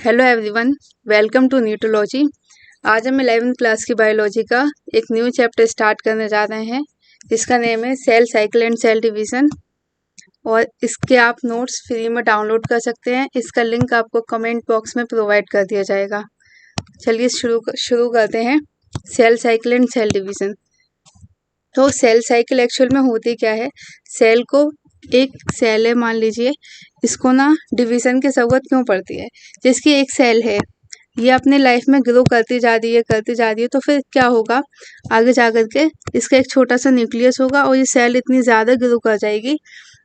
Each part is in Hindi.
Hello everyone, welcome to neutrology. आज हम 11th क्लास की बायोलॉजी का एक न्यू चैप्टर स्टार्ट करने जा रहे हैं जिसका नेम है cell cycle and cell division. और इसके आप नोट्स फ्री में डाउनलोड कर सकते हैं। इसका लिंक आपको कमेंट बॉक्स में प्रोवाइड कर दिया जाएगा। चलिए शुरू करते हैं। Cell cycle and cell division. तो सेल साइकिल एक्चुअल में होती क्या है? सेल को एक सेल है, मान लीजिए, इसको ना डिवीज़न की ज़रूरत क्यों पड़ती है? जिसकी एक सेल है, ये अपने लाइफ में ग्रो करती जा रही है, तो फिर क्या होगा? आगे जा कर के इसका एक छोटा सा न्यूक्लियस होगा और ये सेल इतनी ज़्यादा ग्रो कर जाएगी।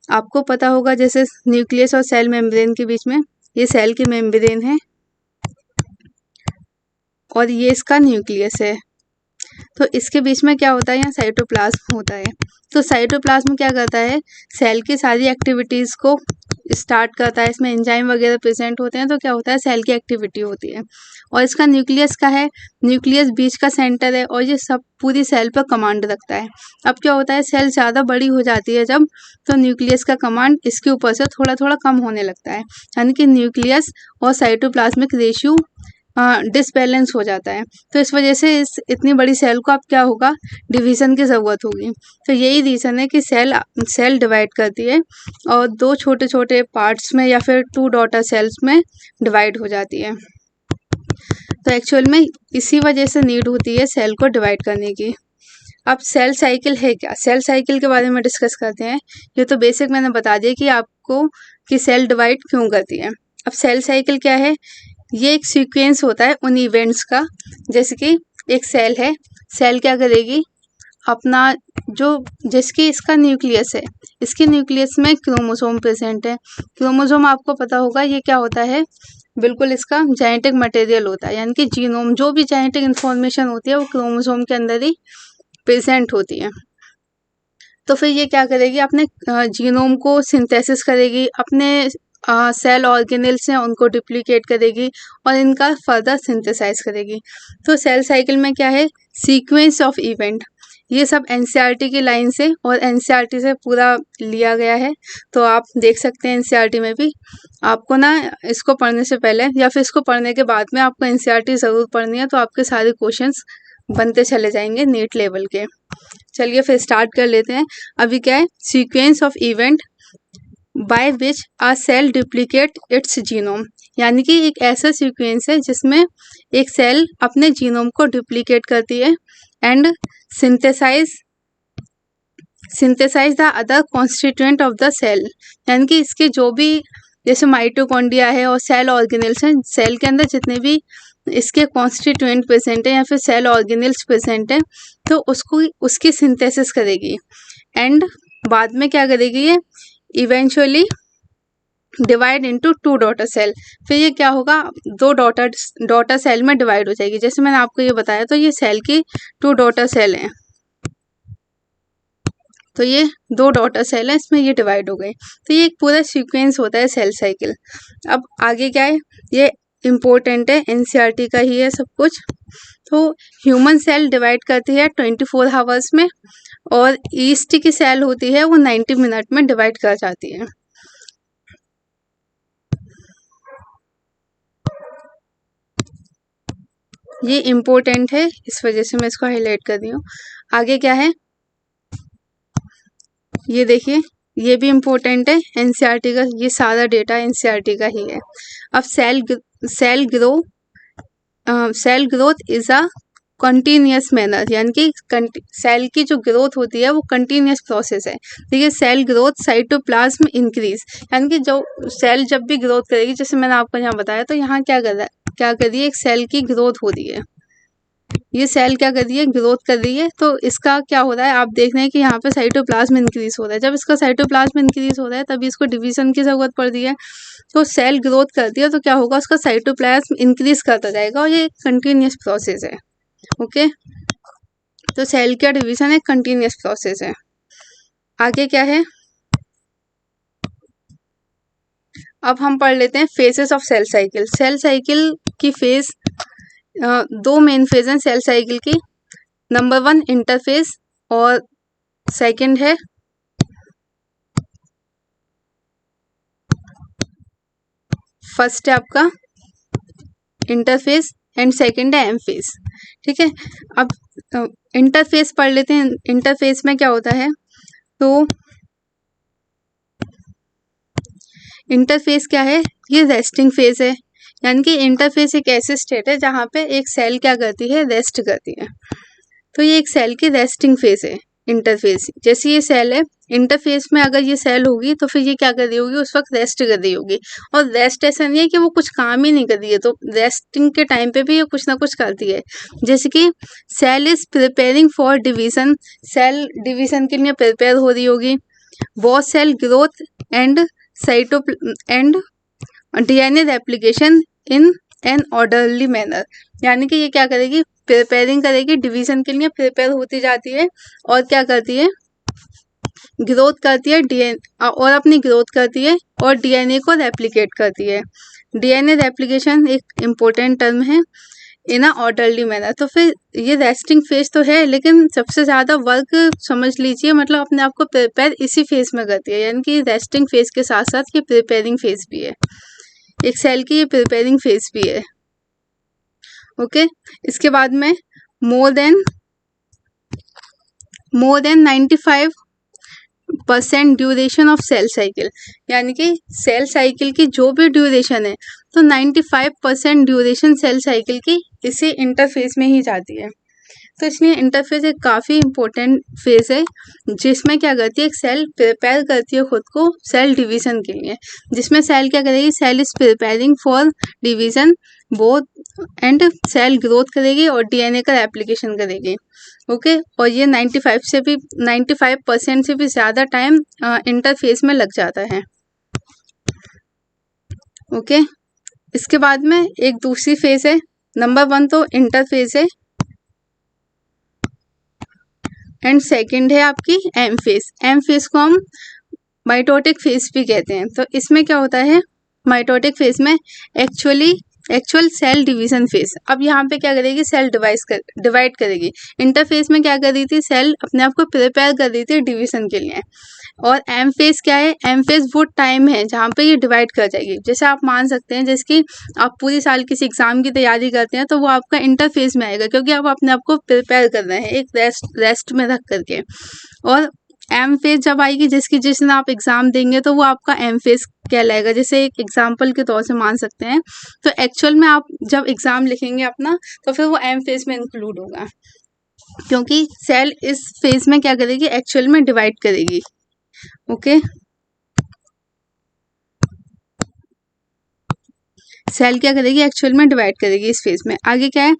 आपको पता होगा जैसे न्यूक्लियस और सेल मेम्ब्रेन के बीच में, ये सेल की मेम्ब्रेन है और ये इसका न्यूक्लियस है। तो इसके बीच में क्या होता है? यहाँ साइटोप्लाज्म होता है। तो साइटोप्लाज्म क्या करता है? सेल की सारी एक्टिविटीज़ को स्टार्ट करता है। इसमें एंजाइम वगैरह प्रेजेंट होते हैं, तो क्या होता है? सेल की एक्टिविटी होती है। और इसका न्यूक्लियस का है, न्यूक्लियस बीच का सेंटर है और ये सब पूरी सेल पर कमांड रखता है। अब क्या होता है? सेल ज़्यादा बड़ी हो जाती है जब, तो न्यूक्लियस का कमांड इसके ऊपर से थोड़ा थोड़ा कम होने लगता है, यानी कि न्यूक्लियस और साइटोप्लाज्मिक रेशियो डिसबैलेंस हो जाता है। तो इस वजह से इस इतनी बड़ी सेल को अब क्या होगा? डिवीज़न की ज़रूरत होगी। तो यही रीज़न है कि सेल डिवाइड करती है और दो छोटे छोटे पार्ट्स में या फिर टू डॉटर सेल्स में डिवाइड हो जाती है। तो एक्चुअल में इसी वजह से नीड होती है सेल को डिवाइड करने की। अब सेल साइकिल है क्या? सेल साइकिल के बारे में डिस्कस करते हैं। ये तो बेसिक मैंने बता दिया कि आपको कि सेल डिवाइड क्यों करती है। अब सेल साइकिल क्या है? ये एक सीक्वेंस होता है उन इवेंट्स का। जैसे कि एक सेल है, सेल क्या करेगी? अपना जो जिसकी इसका न्यूक्लियस है, इसके न्यूक्लियस में क्रोमोसोम प्रेजेंट है। क्रोमोसोम आपको पता होगा ये क्या होता है? बिल्कुल इसका जेनेटिक मटेरियल होता है, यानी कि जीनोम, जो भी जेनेटिक इंफॉर्मेशन होती है वो क्रोमोसोम के अंदर ही प्रेजेंट होती है। तो फिर ये क्या करेगी? अपने जीनोम को सिंथेसिस करेगी, अपने सेल ऑर्गेनेल्स हैं उनको डुप्लीकेट करेगी और इनका फर्दर सिंथेसाइज करेगी। तो सेल साइकिल में क्या है? Sequence of event. ये सब एनसीईआरटी की लाइन से और एनसीईआरटी से पूरा लिया गया है। तो आप देख सकते हैं एनसीईआरटी में भी आपको ना इसको पढ़ने से पहले या फिर इसको पढ़ने के बाद में आपको एनसीईआरटी ज़रूर पढ़नी है, तो आपके सारे क्वेश्चंस बनते चले जाएंगे नीट लेवल के। चलिए फिर स्टार्ट कर लेते हैं। अभी क्या है? Sequence of event by which a cell duplicate its genome, यानी कि एक ऐसा सीक्वेंस है जिसमें एक सेल अपने जीनोम को डुप्लीकेट करती है and synthesize the other constituent of the cell, यानी कि इसके जो भी जैसे माइटोकॉन्ड्रिया है और सेल ऑर्गेनेल्स हैं, सेल के अंदर जितने भी इसके कॉन्स्टिट्यूएंट प्रेजेंट है या फिर सेल ऑर्गेनेल्स प्रेजेंट है, तो उसको उसकी सिंथेसिस करेगी एंड बाद में क्या करेगी? ये eventually divide into two daughter cell. फिर ये क्या होगा? दो डॉटर सेल में डिवाइड हो जाएगी। जैसे मैंने आपको ये बताया, तो ये सेल की टू डॉटर सेल हैं, तो ये दो डॉटर सेल है, इसमें ये डिवाइड हो गई। तो ये एक पूरा सीक्वेंस होता है सेल साइकिल। अब आगे क्या है? ये इम्पोर्टेंट है, एनसीईआरटी का ही है सब कुछ। तो ह्यूमन सेल डिवाइड करती है 24 आवर्स में और ईस्ट की सेल होती है वो 90 मिनट में डिवाइड कर जाती है। ये इम्पोर्टेंट है, इस वजह से मैं इसको हाईलाइट कर रही हूँ। आगे क्या है? ये देखिए, ये भी इम्पोर्टेंट है, एनसीईआरटी का, ये सारा डेटा एनसीईआरटी का ही है। अब cell growth is a continuous manner, यानी कि सेल की जो ग्रोथ होती है वो कंटिन्यूस प्रोसेस है। देखिए, सेल ग्रोथ साइटोप्लाज्म इंक्रीज, यानी कि जो सेल जब भी ग्रोथ करेगी, जैसे मैंने आपको यहाँ बताया, तो यहाँ क्या कर रहा है? क्या कर रही है? एक सेल की ग्रोथ हो रही है। ये सेल क्या कर रही है? ग्रोथ कर रही है। तो इसका क्या हो रहा है? आप देख रहे हैं कि यहाँ पे साइटोप्लाज्म इंक्रीज हो रहा है। जब इसका साइटोप्लाज्म इंक्रीज हो रहा है तभी इसको डिवीजन की जरूरत पड़ रही है। तो सेल ग्रोथ करती है तो क्या होगा? उसका साइटोप्लाज्म इंक्रीज करता जाएगा और ये कंटिन्यूस प्रोसेस है। ओके, तो सेल का डिवीजन एक कंटिन्यूस प्रोसेस है। आगे क्या है? अब हम पढ़ लेते हैं phases of cell cycle. Cell cycle की फेज, दो मेन फेज हैं सेल साइकिल की। नंबर 1 इंटरफेज और सेकंड है फर्स्ट है आपका इंटरफेस एंड सेकंड है एम फेज। ठीक है, अब इंटरफेस पढ़ लेते हैं। इंटरफेस में क्या होता है, तो इंटरफेस क्या है, ये रेस्टिंग फेज है, यानी कि इंटरफेस एक ऐसी स्टेट है जहाँ पे एक सेल क्या करती है, रेस्ट करती है। तो ये एक सेल की रेस्टिंग फेज है इंटरफेस। जैसे ये सेल है, इंटरफेस में अगर ये सेल होगी तो फिर ये क्या कर रही होगी, उस वक्त रेस्ट कर रही होगी। और रेस्ट ऐसा नहीं है कि वो कुछ काम ही नहीं कर रही है, तो रेस्टिंग के टाइम पे भी ये कुछ ना कुछ करती है। जैसे कि cell is preparing for division, cell division के लिए प्रिपेयर हो रही होगी। वो cell growth and and DNA replication in an orderly manner, यानी कि ये क्या करेगी, प्रिपेयरिंग करेगी, डिवीजन के लिए प्रिपेयर होती जाती है और क्या करती है, ग्रोथ करती है, डीएनए और अपनी ग्रोथ करती है और डीएनए को रेप्लिकेट करती है। डीएनए रेप्लिकेशन एक इम्पोर्टेंट टर्म है इन अ ऑर्डरली मैनर। तो फिर ये रेस्टिंग फेज तो है, लेकिन सबसे ज़्यादा वर्क समझ लीजिए, मतलब अपने आप को प्रिपेयर इसी फेज में करती है, यानी कि रेस्टिंग फेज के साथ साथ ये प्रिपेयरिंग फेज भी है, एक सेल की ये प्रिपेयरिंग फेज भी है। ओके, इसके बाद में more than 95% duration of cell cycle, यानी कि सेल साइकिल की जो भी ड्यूरेशन है, तो 95% ड्यूरेशन सेल साइकिल की इसी इंटरफेस में ही जाती है। तो इसलिए इंटरफेस एक काफ़ी इम्पोर्टेंट फेज है, जिसमें क्या करती है, एक सेल प्रिपेयर करती है खुद को सेल डिवीज़न के लिए, जिसमें सेल क्या करेगी, cell is preparing for division both and cell growth करेगी और डीएनए का एप्लीकेशन करेगी। ओके, और ये 95% से भी ज़्यादा टाइम इंटरफेस में लग जाता है। ओके, इसके बाद में एक दूसरी फेज है, नंबर 1 तो इंटरफेज है एंड सेकंड है आपकी एम फेज। एम फेज को हम माइटोटिक फेज भी कहते हैं। तो इसमें क्या होता है, माइटोटिक फेज में एक्चुअल सेल डिवीजन फेज। अब यहाँ पे क्या करेगी, सेल डिवाइड करेगी। इंटरफेस में क्या कर रही थी, सेल अपने आप को प्रिपेयर कर रही थी डिवीजन के लिए। और एम फेज क्या है, एम फेज वो टाइम है जहाँ पे ये डिवाइड कर जाएगी। जैसे आप मान सकते हैं, जैसे कि आप पूरी साल किसी एग्जाम की तैयारी करते हैं, तो वो आपका इंटरफेस में आएगा, क्योंकि आप अपने आप को प्रिपेयर कर रहे हैं एक रेस्ट में रख करके। और एम फेज जब आएगी, जिस दिन आप एग्जाम देंगे, तो वो आपका एम फेज कहलाएगा। जैसे एक एग्जाम्पल के तौर से मान सकते हैं, तो एक्चुअल में आप जब एग्जाम लिखेंगे अपना, तो फिर वो एम फेज में इंक्लूड होगा, क्योंकि सेल इस फेज में क्या करेगी, एक्चुअल में डिवाइड करेगी। ओके, सेल क्या करेगी, एक्चुअल में डिवाइड करेगी इस फेज में। आगे क्या है,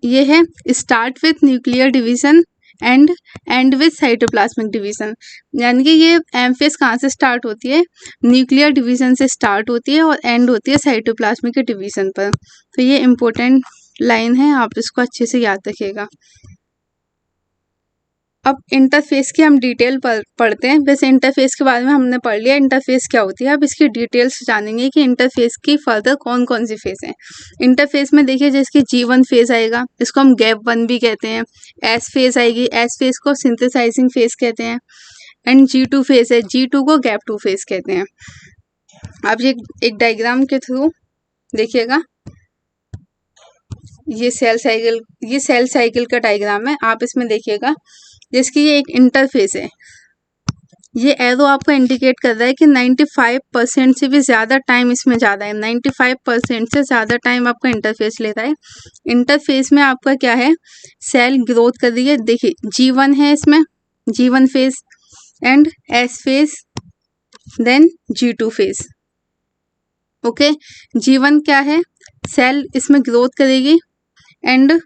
ये है start with nuclear division and with cytoplasmic division, यानी कि ये एम फेज कहाँ से स्टार्ट होती है, न्यूक्लियर डिवीजन से स्टार्ट होती है और एंड होती है साइटोप्लाज्मिक डिवीजन पर। तो ये इम्पोर्टेंट लाइन है, आप इसको अच्छे से याद रखिएगा। अब इंटरफेस की हम डिटेल पढ़ते हैं। वैसे इंटरफेस के बारे में हमने पढ़ लिया, इंटरफेस क्या होती है। अब इसकी डिटेल्स जानेंगे कि इंटरफेस की फर्दर कौन कौन सी फेज हैं। इंटरफेस में देखिए, जैसे G1 फेज आएगा, इसको हम गैप 1 भी कहते हैं। एस फेज आएगी, एस फेज को सिंथेसाइजिंग फेज कहते हैं। एंड G2 फेज है, G2 को गैप 2 फेज कहते हैं। आप ये एक डायग्राम के थ्रू देखिएगा, ये सेल साइकिल का डायग्राम है, आप इसमें देखिएगा। जिसकी ये एक इंटरफेस है, ये एरो आपको इंडिकेट कर रहा है कि 95% से भी ज़्यादा टाइम इसमें ज़्यादा है। 95% से ज़्यादा टाइम आपका इंटरफेस लेता है। इंटरफेस में आपका क्या है, सेल ग्रोथ कर रही है। देखिए G1 है, इसमें G1 phase and S phase, then G2 phase. Okay, G1 क्या है, सेल इसमें ग्रोथ करेगी एंड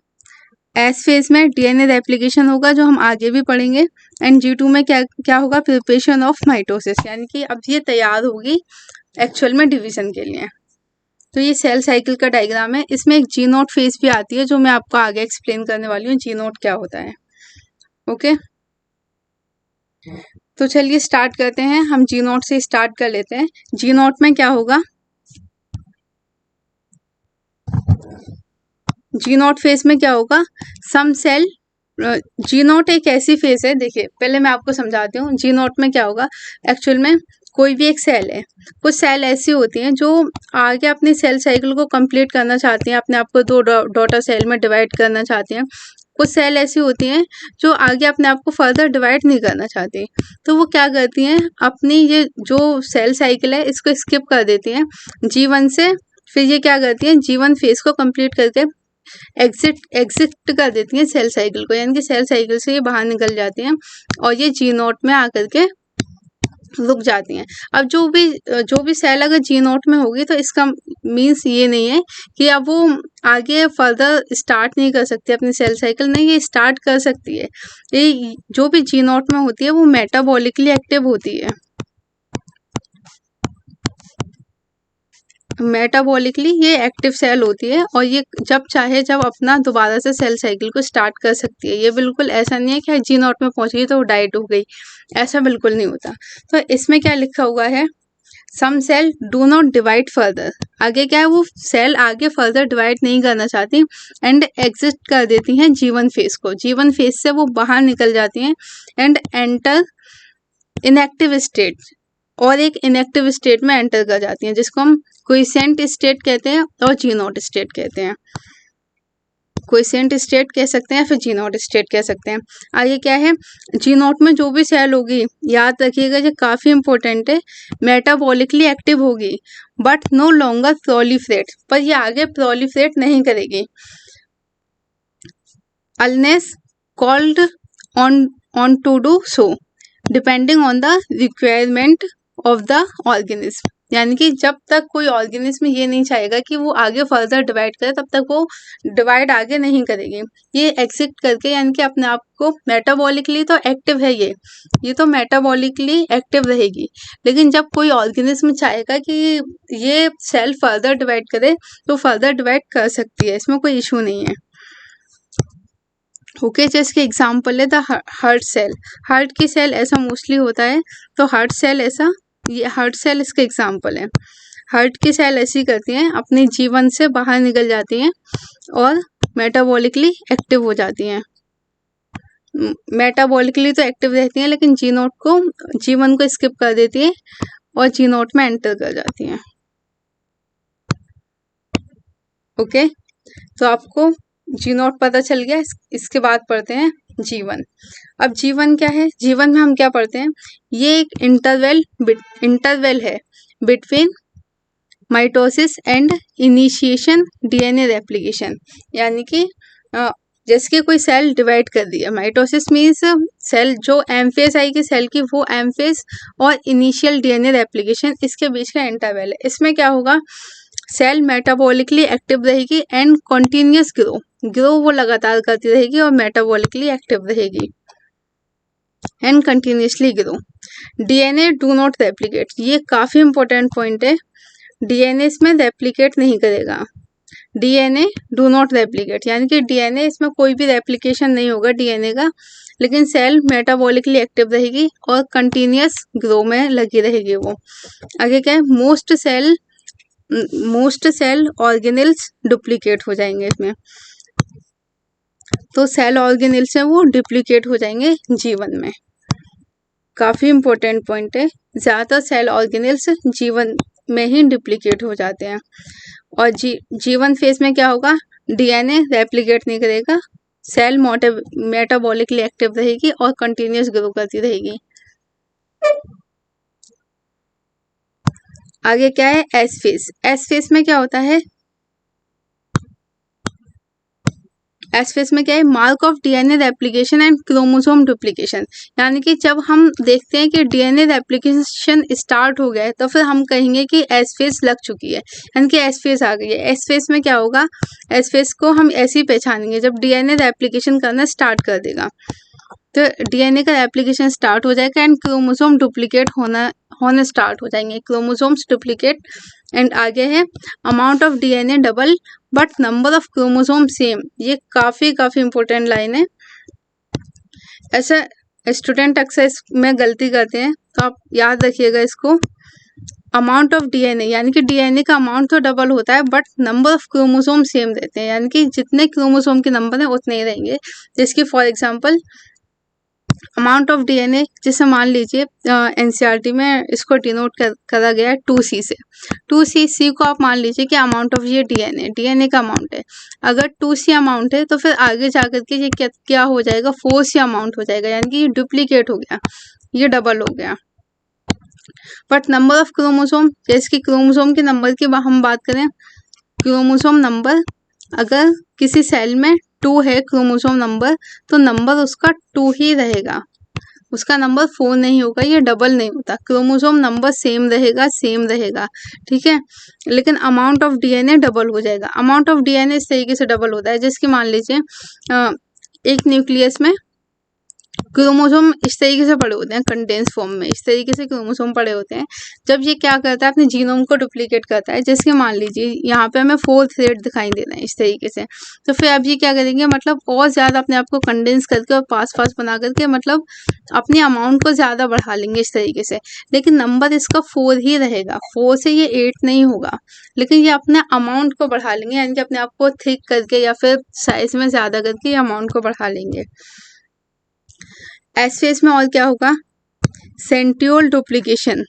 एस फेज में डीएनए रेप्लिकेशन होगा, जो हम आगे भी पढ़ेंगे। एंड G2 में क्या होगा, प्रिपरेशन ऑफ माइटोसिस, यानी कि अब ये तैयार होगी एक्चुअल में डिवीजन के लिए। तो ये सेल साइकिल का डायग्राम है। इसमें एक G0 फेज भी आती है, जो मैं आपको आगे एक्सप्लेन करने वाली हूँ, G0 क्या होता है। ओके, तो चलिए स्टार्ट करते हैं। हम G0 से स्टार्ट कर लेते हैं। G0 में क्या होगा, G0 फेज में क्या होगा, सम सेल, G0 एक ऐसी फेज है, देखिए पहले मैं आपको समझाती हूँ। G0 में क्या होगा, एक्चुअल में कोई भी एक सेल है, कुछ सेल ऐसी होती हैं जो आगे अपनी सेल साइकिल को कंप्लीट करना चाहती हैं, अपने आप को दो डॉटर सेल में डिवाइड करना चाहती हैं। कुछ सेल ऐसी होती हैं जो आगे अपने आप को फर्दर डिवाइड नहीं करना चाहती, तो वो क्या करती हैं, अपनी ये जो सेल साइकिल है इसको स्किप कर देती हैं G1 से। फिर ये क्या करती हैं, G1 फेज को कंप्लीट करके एग्जिट कर देती हैं सेल साइकिल को, यानी कि सेल साइकिल से ये बाहर निकल जाती हैं और ये G0 में आकर के रुक जाती हैं। अब जो भी सेल अगर G0 में होगी तो इसका मीन्स ये नहीं है कि अब वो आगे फर्दर स्टार्ट नहीं कर सकती अपनी सेल साइकिल, नहीं, ये स्टार्ट कर सकती है। ये जो भी G0 में होती है वो मेटाबॉलिकली एक्टिव होती है, मेटाबॉलिकली ये एक्टिव सेल होती है और ये जब चाहे जब अपना दोबारा से सेल साइकिल को स्टार्ट कर सकती है। ये बिल्कुल ऐसा नहीं है कि G0 में पहुंच गई तो वो डाइट हो गई, ऐसा बिल्कुल नहीं होता। तो इसमें क्या लिखा हुआ है, some cell do not divide further. आगे क्या है, वो सेल आगे फर्दर डिवाइड नहीं करना चाहती एंड एग्जिट कर देती हैं G1 फेज को। G1 फेज से वो बाहर निकल जाती हैं एंड एंटर इनएक्टिव स्टेट, और एक इनएक्टिव स्टेट में एंटर कर जाती हैं जिसको हम क्विसेंट स्टेट कहते हैं और G0 स्टेट कहते हैं। क्विसेंट स्टेट कह सकते हैं, फिर G0 स्टेट कह सकते हैं। आगे क्या है, G0 में जो भी सेल होगी, याद रखिएगा ये काफ़ी इंपॉर्टेंट है, मेटाबॉलिकली एक्टिव होगी बट नो लॉन्गर प्रोलिफरेट, पर ये आगे प्रोलिफरेट नहीं करेगी unless called on to do so depending on the requirement of the organism. यानी कि जब तक कोई ऑर्गेनिज्म ये नहीं चाहेगा कि वो आगे फर्दर डिवाइड करे तब तक वो डिवाइड आगे नहीं करेगी। ये एग्जिट करके यानी कि अपने आप को, मेटाबॉलिकली तो एक्टिव है ये तो मेटाबॉलिकली एक्टिव रहेगी, लेकिन जब कोई ऑर्गेनिज्म चाहेगा कि ये सेल फर्दर डिवाइड करे तो फर्दर डिवाइड कर सकती है, इसमें कोई इशू नहीं है। ओके, जिसके एग्जाम्पल है द हार्ट सेल। हार्ट की सेल ऐसा मोस्टली होता है, तो हार्ट सेल ऐसा, ये हार्ट सेल इसका एग्जाम्पल है। हार्ट की सेल ऐसी करती हैं, अपनी G1 से बाहर निकल जाती हैं और मेटाबॉलिकली एक्टिव हो जाती हैं। मेटाबॉलिकली तो एक्टिव रहती हैं लेकिन G1 को स्किप कर देती है और G0 में एंटर कर जाती हैं। ओके, तो आपको G0 पता चल गया। इसके बाद पढ़ते हैं G1। अब G1 क्या है, G1 में हम क्या पढ़ते हैं, ये एक इंटरवेल है between mitosis and initiation DNA replication. यानी कि जैसे कि कोई सेल डिवाइड कर दिया, माइटोसिस मीन्स सेल जो एम फेज आएगी सेल की, वो एम फेज और इनिशियल DNA रेप्लिकेशन, इसके बीच का इंटरवेल है। इसमें क्या होगा, सेल मेटाबॉलिकली एक्टिव रहेगी एंड कॉन्टिन्यूस ग्रो वो लगातार करती रहेगी और मेटाबॉलिकली एक्टिव रहेगी and continuously grow. DNA do not replicate, ये काफ़ी इंपॉर्टेंट पॉइंट है, DNA इसमें रेप्लिकेट नहीं करेगा। DNA डू नॉट रेप्लिकेट यानी कि DNA इसमें कोई भी रेप्लिकेशन नहीं होगा DNA का, लेकिन सेल मेटाबॉलिकली एक्टिव रहेगी और कंटिन्यूस ग्रो में लगी रहेगी वो। आगे क्या है, मोस्ट सेल ऑर्गेनेल्स डुप्लीकेट हो जाएंगे इसमें, तो सेल ऑर्गेनेल्स हैं वो डुप्लीकेट हो जाएंगे G1 में। काफ़ी इंपॉर्टेंट पॉइंट है, ज़्यादातर सेल ऑर्गेनेल्स G1 में ही डुप्लीकेट हो जाते हैं। और G1 फेज में क्या होगा, DNA रेप्लिकेट नहीं करेगा, सेल मेटाबॉलिकली एक्टिव रहेगी और कंटिन्यूस ग्रो करती रहेगी। आगे क्या है, एस फेज। एस फेज में क्या होता है, एस फेज में क्या है, mark of DNA replication and chromosome duplication. यानी कि जब हम देखते हैं कि DNA रेप्लिकेशन स्टार्ट हो गया है तो फिर हम कहेंगे कि एस फेज लग चुकी है, यानी कि एस फेज आ गई है। एस फेज में क्या होगा, एस फेज को हम ऐसे ही पहचानेंगे जब DNA रेप्लिकेशन करना स्टार्ट कर देगा, तो DNA का रेप्लिकेशन स्टार्ट हो जाएगा एंड क्रोमोसोम डुप्लीकेट होने स्टार्ट हो जाएंगे, क्रोमोसोम्स डुप्लीकेट। एंड आगे है amount of DNA double but number of chromosome same. ये काफ़ी इंपॉर्टेंट लाइन है, ऐसा स्टूडेंट अक्सर इसमें गलती करते हैं, तो आप याद रखिएगा इसको। अमाउंट ऑफ DNA यानी कि DNA का अमाउंट तो डबल होता है but number of chromosome same रहते हैं, यानी कि जितने क्रोमोसोम के नंबर हैं उतने ही रहेंगे। जिसकी for example amount of DNA, जैसे मान लीजिए एनसीईआरटी में इसको डिनोट करा गया है 2C से। 2C को आप मान लीजिए कि अमाउंट ऑफ ये डीएनए का अमाउंट है। अगर 2C अमाउंट है तो फिर आगे जाकर के ये क्या हो जाएगा, 4C अमाउंट हो जाएगा, यानी कि ये डुप्लीकेट हो गया, ये डबल हो गया। बट नंबर ऑफ क्रोमोसोम, जैसे कि क्रोमोसोम के नंबर की हम बात करें, क्रोमोसोम नंबर अगर किसी सेल में 2 है क्रोमोसोम नंबर, तो नंबर उसका 2 ही रहेगा, उसका नंबर 4 नहीं होगा, ये डबल नहीं होता। क्रोमोसोम नंबर सेम रहेगा, ठीक है, लेकिन अमाउंट ऑफ डीएनए डबल हो जाएगा। अमाउंट ऑफ डीएनए इस तरीके से डबल होता है, जैसे कि मान लीजिए एक न्यूक्लियस में क्रोमोसोम इस तरीके से पड़े होते हैं, कंडेंस फॉर्म में इस तरीके से क्रोमोसोम पड़े होते हैं। जब ये क्या करता है, अपने जीनोम को डुप्लीकेट करता है, जैसे कि मान लीजिए यहाँ पे हमें 4 थ्रेड दिखाई दे रहे हैं इस तरीके से, तो फिर अब ये क्या करेंगे, मतलब और ज़्यादा अपने आप को कंडेंस करके और पास बना करके मतलब अपनी अमाउंट को ज़्यादा बढ़ा लेंगे इस तरीके से, लेकिन नंबर इसका 4 ही रहेगा, 4 से ये 8 नहीं होगा, लेकिन ये अपने अमाउंट को बढ़ा लेंगे, यानी कि अपने आप को थिक करके या फिर साइज में ज़्यादा करके अमाउंट को बढ़ा लेंगे। एस फेज में और क्या होगा, सेंट्रियोल डुप्लीकेशन,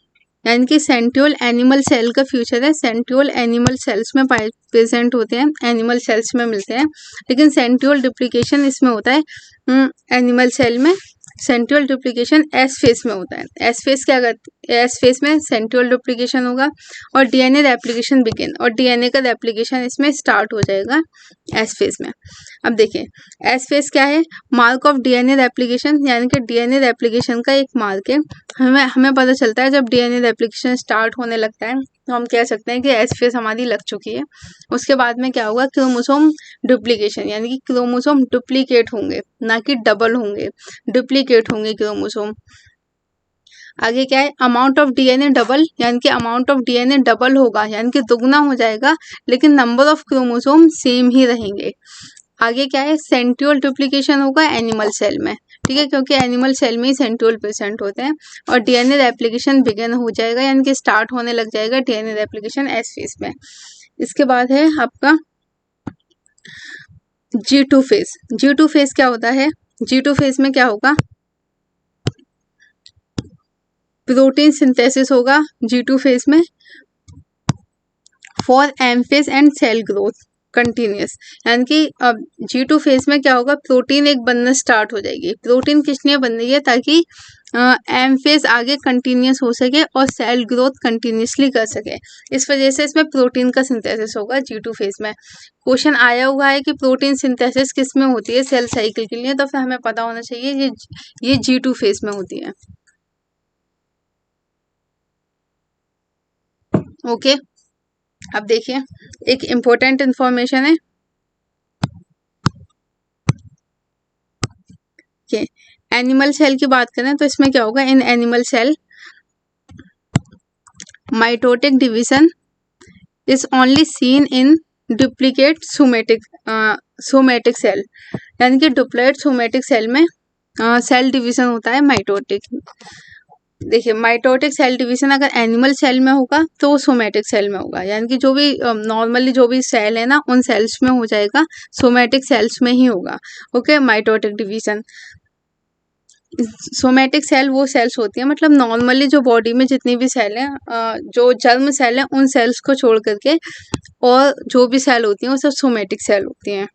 यानी कि सेंट्रियोल एनिमल सेल का फ्यूचर है। सेंट्रियोल एनिमल सेल्स में प्रेजेंट होते हैं, एनिमल सेल्स में मिलते हैं, लेकिन सेंट्रियोल डुप्लीकेशन इसमें होता है एनिमल सेल में। सेंट्रियोल डुप्लीकेशन एस फेज में होता है। एस फेज क्या करते, एस फेज में सेंट्रियोल डुप्लीकेशन होगा और डीएनए रेप्लिकेशन बिगिन, और डीएनए का रेप्लिकेशन इसमें स्टार्ट हो जाएगा एस फेज में। अब देखिए एस फेज क्या है, मार्क ऑफ डीएनए रेप्लिकेशन, यानी कि डीएनए रेप्लिकेशन का एक मार्क है। हमें पता चलता है जब डीएनए रेप्लिकेशन स्टार्ट होने लगता है तो हम कह सकते हैं कि एस फेज हमारी लग चुकी है। उसके बाद में क्या होगा, क्रोमोसोम डुप्लीकेशन, यानी कि क्रोमोसोम डुप्लीकेट होंगे, ना कि डबल होंगे, डुप्लीकेट होंगे क्रोमोसोम। आगे क्या है, अमाउंट ऑफ डीएनए डबल, यानी कि अमाउंट ऑफ डीएनए डबल होगा, यानी कि दुगना हो जाएगा, लेकिन नंबर ऑफ क्रोमोसोम सेम ही रहेंगे। आगे क्या है, सेंट्रियोल डुप्लीकेशन होगा एनिमल सेल में, ठीक है, क्योंकि एनिमल सेल में ही सेंट्रियोल प्रेजेंट होते हैं, और डीएनए रेप्लिकेशन बिगिन हो जाएगा, यानी कि स्टार्ट होने लग जाएगा डीएनए रेप्लिकेशन एस फेज में। इसके बाद है आपका G2 फेज। G2 फेज क्या होता है, G2 फेज में क्या होगा, प्रोटीन सिंथेसिस होगा G2 फेज में for M phase and cell growth continuous, यानी कि अब G2 फेज में क्या होगा, प्रोटीन एक बनना स्टार्ट हो जाएगी। प्रोटीन किस लिए बन रही है, ताकि एम फेज आगे कंटिन्यूस हो सके और सेल ग्रोथ कंटिन्यूसली कर सके, इस वजह से इसमें प्रोटीन का सिंथेसिस होगा G2 फेज में। क्वेश्चन आया हुआ है कि प्रोटीन सिंथेसिस किस में होती है, सेल साइकिल के लिए, तो फिर हमें पता होना चाहिए ये G2 फेज में होती है। ओके, अब देखिए एक इम्पोर्टेंट इंफॉर्मेशन है कि एनिमल सेल की बात करें तो इसमें क्या होगा, in animal cell mitotic division is only seen in duplicate somatic cell, यानी कि डुप्लीकेट सोमेटिक सेल में सेल डिवीजन होता है माइटोटिक। देखिए माइटोटिक सेल डिवीजन अगर एनिमल सेल में होगा तो वो सोमेटिक सेल में होगा, यानी कि जो भी नॉर्मली जो भी सेल है ना उन सेल्स में हो जाएगा, सोमेटिक सेल्स में ही होगा। Okay, mitotic division. Somatic cell वो सेल्स होती है, मतलब नॉर्मली जो बॉडी में जितनी भी सेल हैं, जो जर्म सेल हैं उन सेल्स को छोड़ करके और जो भी सेल होती हैं वो सब सोमेटिक सेल होती हैं।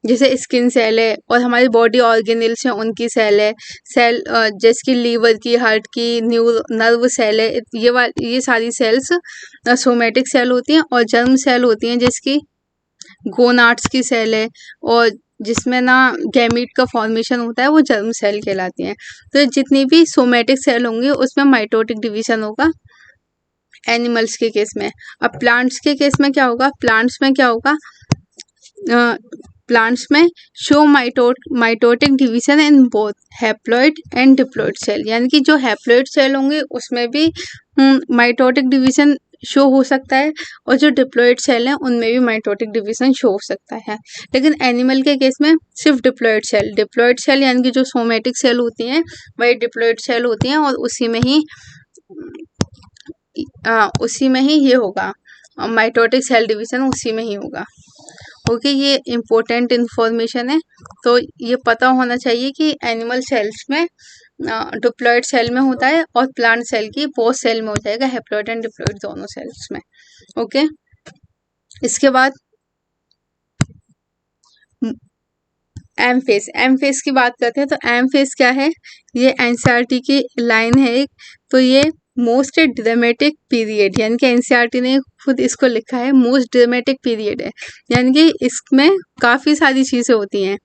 जैसे स्किन सेल है और हमारी बॉडी ऑर्गेनल्स हैं उनकी सेल है, सेल जैसे कि लीवर की, हार्ट की, नर्व सेल है, ये सारी सेल्स सोमेटिक सेल होती हैं। और जर्म सेल होती हैं जिसकी गोनाड्स की सेल है और जिसमें ना गैमीट का फॉर्मेशन होता है, वो जर्म सेल कहलाती हैं। तो जितनी भी सोमेटिक सेल होंगी उसमें माइटोटिक डिवीजन होगा एनिमल्स के केस में। अब प्लांट्स के केस में क्या होगा, प्लांट्स में क्या होगा, प्लांट्स में show mitotic division in both haploid and diploid cell, यानी कि जो हैप्लॉइड सेल होंगे उसमें भी माइटोटिक डिवीजन शो हो सकता है और जो डिप्लॉइड सेल हैं उनमें भी माइटोटिक डिवीजन शो हो सकता है। लेकिन एनिमल के केस में सिर्फ डिप्लॉइड सेल यानी कि जो सोमेटिक सेल होती हैं वही डिप्लॉइड सेल होती हैं और उसी में ही ये होगा, माइटोटिक सेल डिवीजन उसी में ही होगा। ओके, ये इम्पोर्टेंट इन्फॉर्मेशन है, तो ये पता होना चाहिए कि एनिमल सेल्स में डिप्लॉयड सेल में होता है और प्लांट सेल की पोस्ट सेल में हो जाएगा, हैप्लॉयड एंड डिप्लॉयड दोनों सेल्स में। ओके, इसके बाद एम फेस, एम फेस की बात करते हैं। तो एम फेस क्या है, ये एनसीईआरटी की लाइन है एक, तो ये मोस्ट ड्रामेटिक पीरियड, यानी कि एनसीईआरटी ने खुद इसको लिखा है मोस्ट ड्रामेटिक पीरियड है, यानी कि इसमें काफ़ी सारी चीज़ें होती हैं,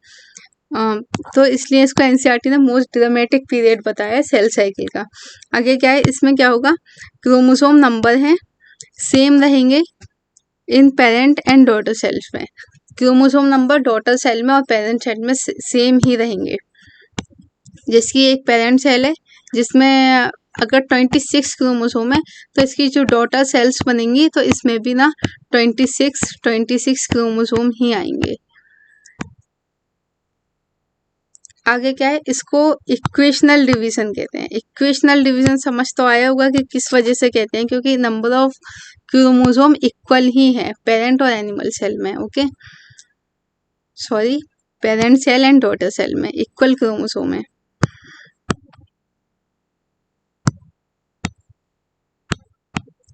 तो इसलिए इसको एनसीईआरटी ने मोस्ट ड्रामेटिक पीरियड बताया है सेल साइकिल का। आगे क्या है, इसमें क्या होगा, क्रोमोसोम नंबर हैं सेम रहेंगे इन पेरेंट एंड डॉटर सेल्स में, क्रोमोसोम नंबर डॉटर सेल में और पेरेंट सेल में सेम ही रहेंगे। जिसकी एक पेरेंट सेल है जिसमें अगर 26 क्रोमोसोम है, तो इसकी जो डॉटर सेल्स बनेंगी तो इसमें भी ना 26 क्रोमोसोम ही आएंगे। आगे क्या है, इसको इक्वेशनल डिवीजन कहते हैं। इक्वेशनल डिवीजन समझ तो आया होगा कि किस वजह से कहते हैं, क्योंकि नंबर ऑफ क्रोमोसोम इक्वल ही है पेरेंट और एनिमल सेल में। Okay, sorry, parent cell and daughter cell में इक्वल क्रोमोसोम है।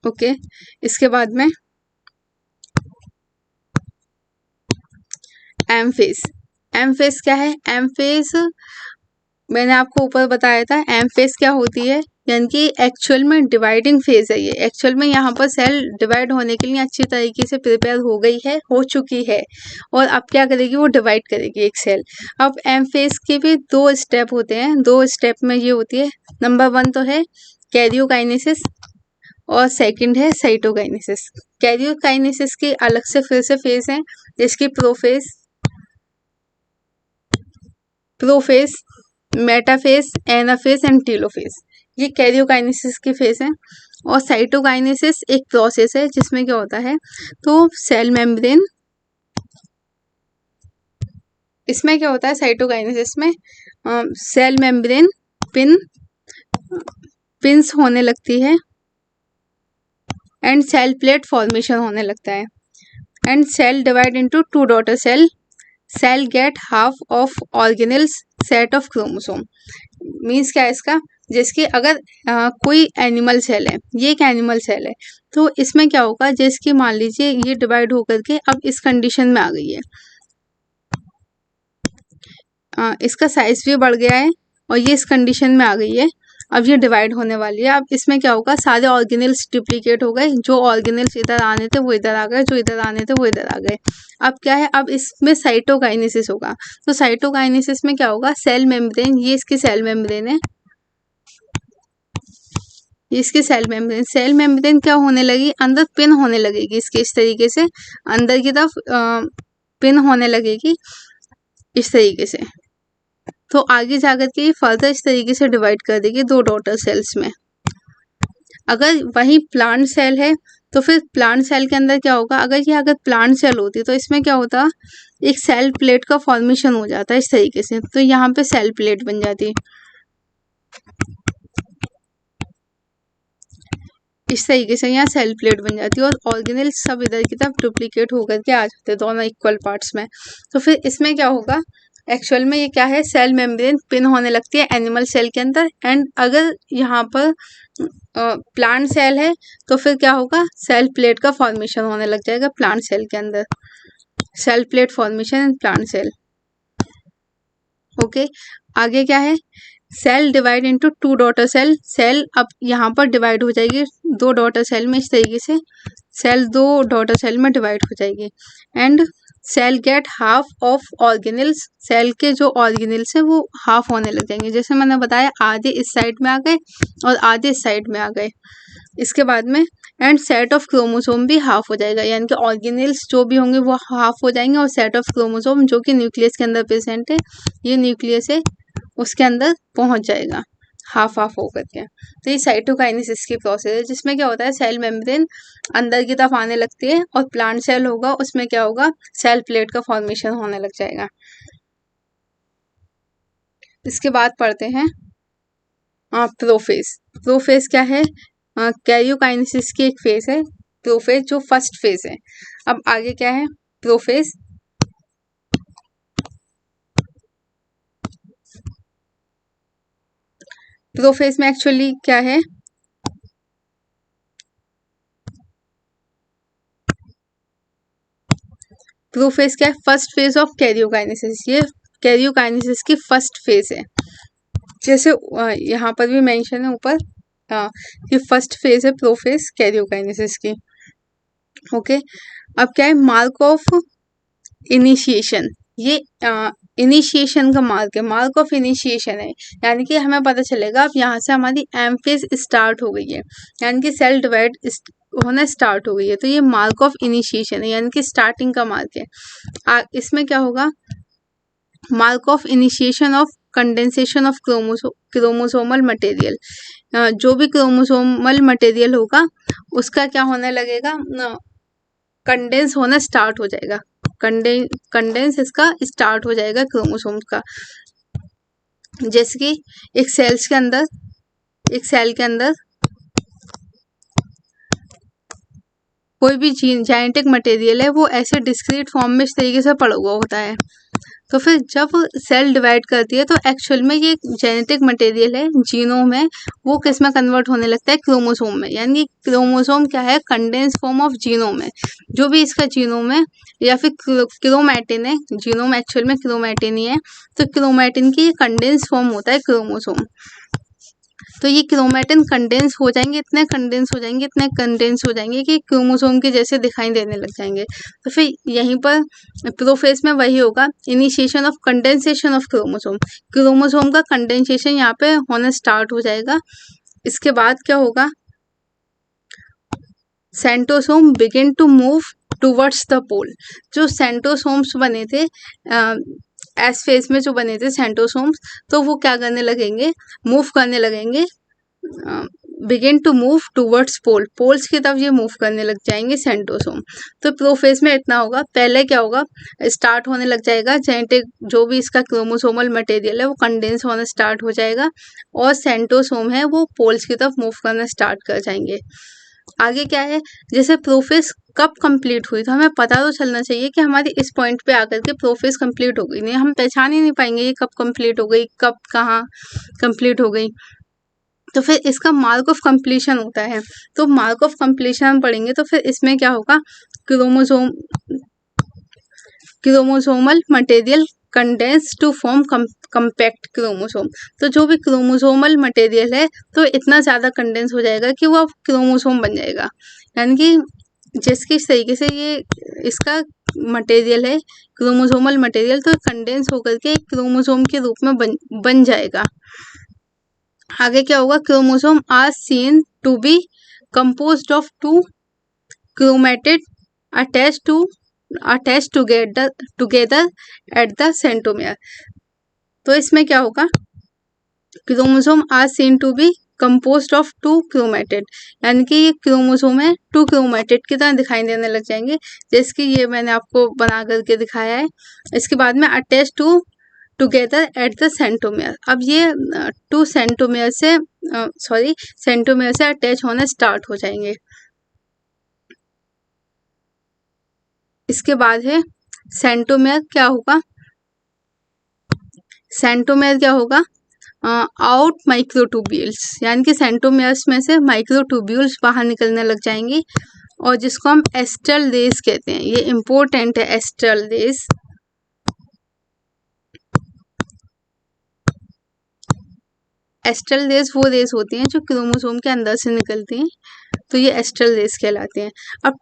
ओके, इसके बाद में एम फेस। एम फेस क्या है, एम फेस मैंने आपको ऊपर बताया था। एम फेस क्या होती है, यानी कि एक्चुअल में डिवाइडिंग फेज है। ये एक्चुअल में यहाँ पर सेल डिवाइड होने के लिए अच्छी तरीके से प्रिपेयर हो गई है, हो चुकी है, और अब क्या करेगी, वो डिवाइड करेगी एक सेल। अब एम फेस के भी 2 स्टेप होते हैं। 2 स्टेप में ये होती है, नंबर 1 तो है कैरियोकाइनेसिस और सेकंड है साइटोकाइनेसिस। कैरियोकाइनेसिस की अलग से फिर से फेज है, जिसकी prophase, metaphase, anaphase and telophase, ये कैरियोकाइनेसिस की फेज है। और साइटोकाइनेसिस एक प्रोसेस है जिसमें क्या होता है, तो सेल मेम्ब्रेन, इसमें क्या होता है साइटोकाइनेसिस में, सेल मेम्ब्रेन पिंस होने लगती है एंड सेल प्लेट फॉर्मेशन होने लगता है, and cell divide into 2 daughter cell get half of organelles set of chromosome. Means क्या है इसका, जिसकी अगर कोई एनिमल सेल है, ये एक एनिमल सेल है, तो इसमें क्या होगा, जिसकी मान लीजिए ये डिवाइड होकर के अब इस कंडीशन में आ गई है, इसका साइज भी बढ़ गया है और ये इस कंडीशन में आ गई है, अब ये डिवाइड होने वाली है। अब इसमें क्या होगा, सारे ऑर्गेनेल्स डुप्लीकेट हो गए, जो ऑर्गेनेल्स इधर आने थे वो इधर आ गए, जो इधर आने थे वो इधर आ गए। अब क्या है, अब इसमें साइटोकाइनेसिस होगा। तो साइटोकाइनेसिस में क्या होगा, सेल मेम्ब्रेन, ये इसकी सेल मेम्ब्रेन है, इसकी सेल मेम्ब्रेन क्या होने लगी, अंदर पिन होने लगेगी इसके, इस तरीके से अंदर की तरफ पिन होने लगेगी इस तरीके से। तो आगे जाकर के फर्दर इस तरीके से डिवाइड कर देगी 2 डॉटर सेल्स में। अगर वही प्लांट सेल है तो फिर प्लांट सेल के अंदर क्या होगा, अगर प्लांट सेल होती तो इसमें क्या होता, एक सेल प्लेट का फॉर्मेशन हो जाता है इस तरीके से, तो यहाँ पे सेल प्लेट बन जाती है इस तरीके से, यहाँ सेल प्लेट बन जाती है और ऑर्गेनेल सब इधर की तरफ डुप्लीकेट होकर के आ जाते हैं दोनों इक्वल पार्ट्स में। तो फिर इसमें क्या होगा, एक्चुअल में ये क्या है, सेल मेम्ब्रेन पिन होने लगती है एनिमल सेल के अंदर, एंड अगर यहाँ पर प्लांट सेल है तो फिर क्या होगा, सेल प्लेट का फॉर्मेशन होने लग जाएगा प्लांट सेल के अंदर, cell plate formation in plant cell. Okay, आगे क्या है, cell divide into 2 daughter cell अब यहाँ पर डिवाइड हो जाएगी 2 डॉटर सेल में, इस तरीके से सेल 2 डॉटर सेल में डिवाइड हो जाएगी, and cell get half of organelles, cell के जो ऑर्गेनेल्स है वो हाफ होने लग जाएंगे, जैसे मैंने बताया आधे इस साइड में आ गए और आधे इस साइड में आ गए। इसके बाद में एंड सेट ऑफ क्रोमोसोम भी हाफ हो जाएगा, यानी कि ऑर्गेनेल्स जो भी होंगे वो हाफ हो जाएंगे, और सेट ऑफ क्रोमोसोम जो कि न्यूक्लियस के अंदर प्रेजेंट है, ये न्यूक्लियस है उसके अंदर पहुंच जाएगा हाफ होकर के। तो ये साइटोकाइनेसिस की प्रोसेस है, जिसमें क्या होता है, सेल मेम्ब्रेन अंदर की तरफ आने लगती है और प्लांट सेल होगा उसमें क्या होगा, सेल प्लेट का फॉर्मेशन होने लग जाएगा। इसके बाद पढ़ते हैं प्रोफेज। प्रोफेज क्या है, कैरियोकाइनेसिस की एक फेज है प्रोफेज, जो फर्स्ट फेज है। अब आगे क्या है, प्रोफेज प्रोफेज में एक्चुअली क्या है, प्रोफेज क्या है, फर्स्ट फेज ऑफ कैरियोकाइनेसिस। ये कैरियोकाइनेसिस की फर्स्ट फेज है, जैसे यहाँ पर भी मेंशन है ऊपर, हाँ, ये फर्स्ट फेज है प्रोफेज कैरियोकाइनेसिस की। ओके, अब क्या है, मार्क ऑफ इनिशिएशन। ये इनिशिएशन का मार्क है, मार्क ऑफ इनिशिएशन है, यानी कि हमें पता चलेगा अब यहाँ से हमारी एम फेज स्टार्ट हो गई है, यानी कि सेल डिवाइड होना स्टार्ट हो गई है। तो ये मार्क ऑफ इनिशिएशन है, यानी कि स्टार्टिंग का मार्क है। इसमें क्या होगा, mark of initiation of condensation of chromosomal material. जो भी क्रोमोसोमल मटेरियल होगा उसका क्या होने लगेगा, कंडेंस होना स्टार्ट हो जाएगा, कंडेंस इसका स्टार्ट हो जाएगा क्रोमोसोम का। जैसे कि एक सेल के अंदर कोई भी जेनेटिक मटेरियल है वो ऐसे डिस्क्रीट फॉर्म में इस तरीके से पड़ा हुआ होता है। तो फिर जब सेल डिवाइड करती है तो एक्चुअल में ये जेनेटिक मटेरियल है जीनोम है, वो किस में कन्वर्ट होने लगता है, क्रोमोसोम में। यानी क्रोमोसोम क्या है, कंडेंस फॉर्म ऑफ जीनोम है। जो भी इसका जीनोम है या फिर क्रोमैटिन है, जीनोम एक्चुअल में क्रोमैटिन ही है, तो क्रोमैटिन की कंडेंस फॉर्म होता है क्रोमोसोम। तो ये क्रोमैटिन कंडेंस हो जाएंगे, इतने कंडेंस हो जाएंगे कि क्रोमोसोम के जैसे दिखाई देने लग जाएंगे। तो फिर यहीं पर प्रोफेज में वही होगा, initiation of condensation of chromosome. Chromosome का कंडेंसेशन यहाँ पे होना स्टार्ट हो जाएगा। इसके बाद क्या होगा, centrosome begin to move towards the pole. जो सेंट्रोसोम्स बने थे एस फेज में, जो बने थे सेंट्रोसोम्स, तो वो क्या करने लगेंगे, मूव करने लगेंगे, begin to move towards pole, poles की तरफ ये मूव करने लग जाएंगे सेंट्रोसोम। तो प्रोफेज में इतना होगा, पहले क्या होगा, स्टार्ट होने लग जाएगा जेनेटिक, जो भी इसका क्रोमोसोमल मटेरियल है वो कंडेंस होना स्टार्ट हो जाएगा, और सेंट्रोसोम है वो पोल्स की तरफ मूव करना स्टार्ट कर जाएंगे। आगे क्या है, जैसे प्रोफेज कब कंप्लीट हुई, तो हमें पता तो चलना चाहिए कि हमारी इस पॉइंट पे आकर के प्रोफेज कंप्लीट हो गई। नहीं, हम पहचान ही नहीं पाएंगे ये कब कंप्लीट हो गई, कब कहाँ कंप्लीट हो गई। तो फिर इसका मार्क ऑफ कंप्लीशन होता है। तो मार्क ऑफ कंप्लीशन हम पढ़ेंगे तो फिर इसमें क्या होगा, chromosomal material condense to form compact chromosome. तो जो भी क्रोमोसोमल मटेरियल है तो इतना ज़्यादा कंडेंस हो जाएगा कि वो अब क्रोमोसोम बन जाएगा। यानी कि जिस तरीके से ये इसका मटेरियल है क्रोमोसोमल मटेरियल, तो कंडेंस होकर के क्रोमोसोम के रूप में बन जाएगा। आगे क्या होगा, chromosome are seen to be composed of two chromatid attach together at the centromere. तो इसमें क्या होगा, chromosome are seen to be composed of two chromatid, यानी कि ये क्रोमोसोम है टू क्रोमेटिड की तरह दिखाई देने लग जाएंगे, जैसे कि ये मैंने आपको बना करके दिखाया है। इसके बाद में attach together at the centromere. अब ये सेंट्रोमियर से अटैच होना स्टार्ट हो जाएंगे। इसके बाद है सेंट्रोमियर क्या होगा, आउट माइक्रोट्यूब्यूल्स, यानी कि सेंट्रोमियर्स में से माइक्रोट्यूब्यूल्स बाहर निकलने लग जाएंगी, और जिसको हम एस्ट्रल रेस कहते हैं। ये इंपॉर्टेंट है, एस्ट्रल रेस। एस्ट्रल रेस वो रेस होती हैं जो क्रोमोसोम के अंदर से निकलती हैं, तो ये एस्ट्रल रेस कहलाते हैं। अब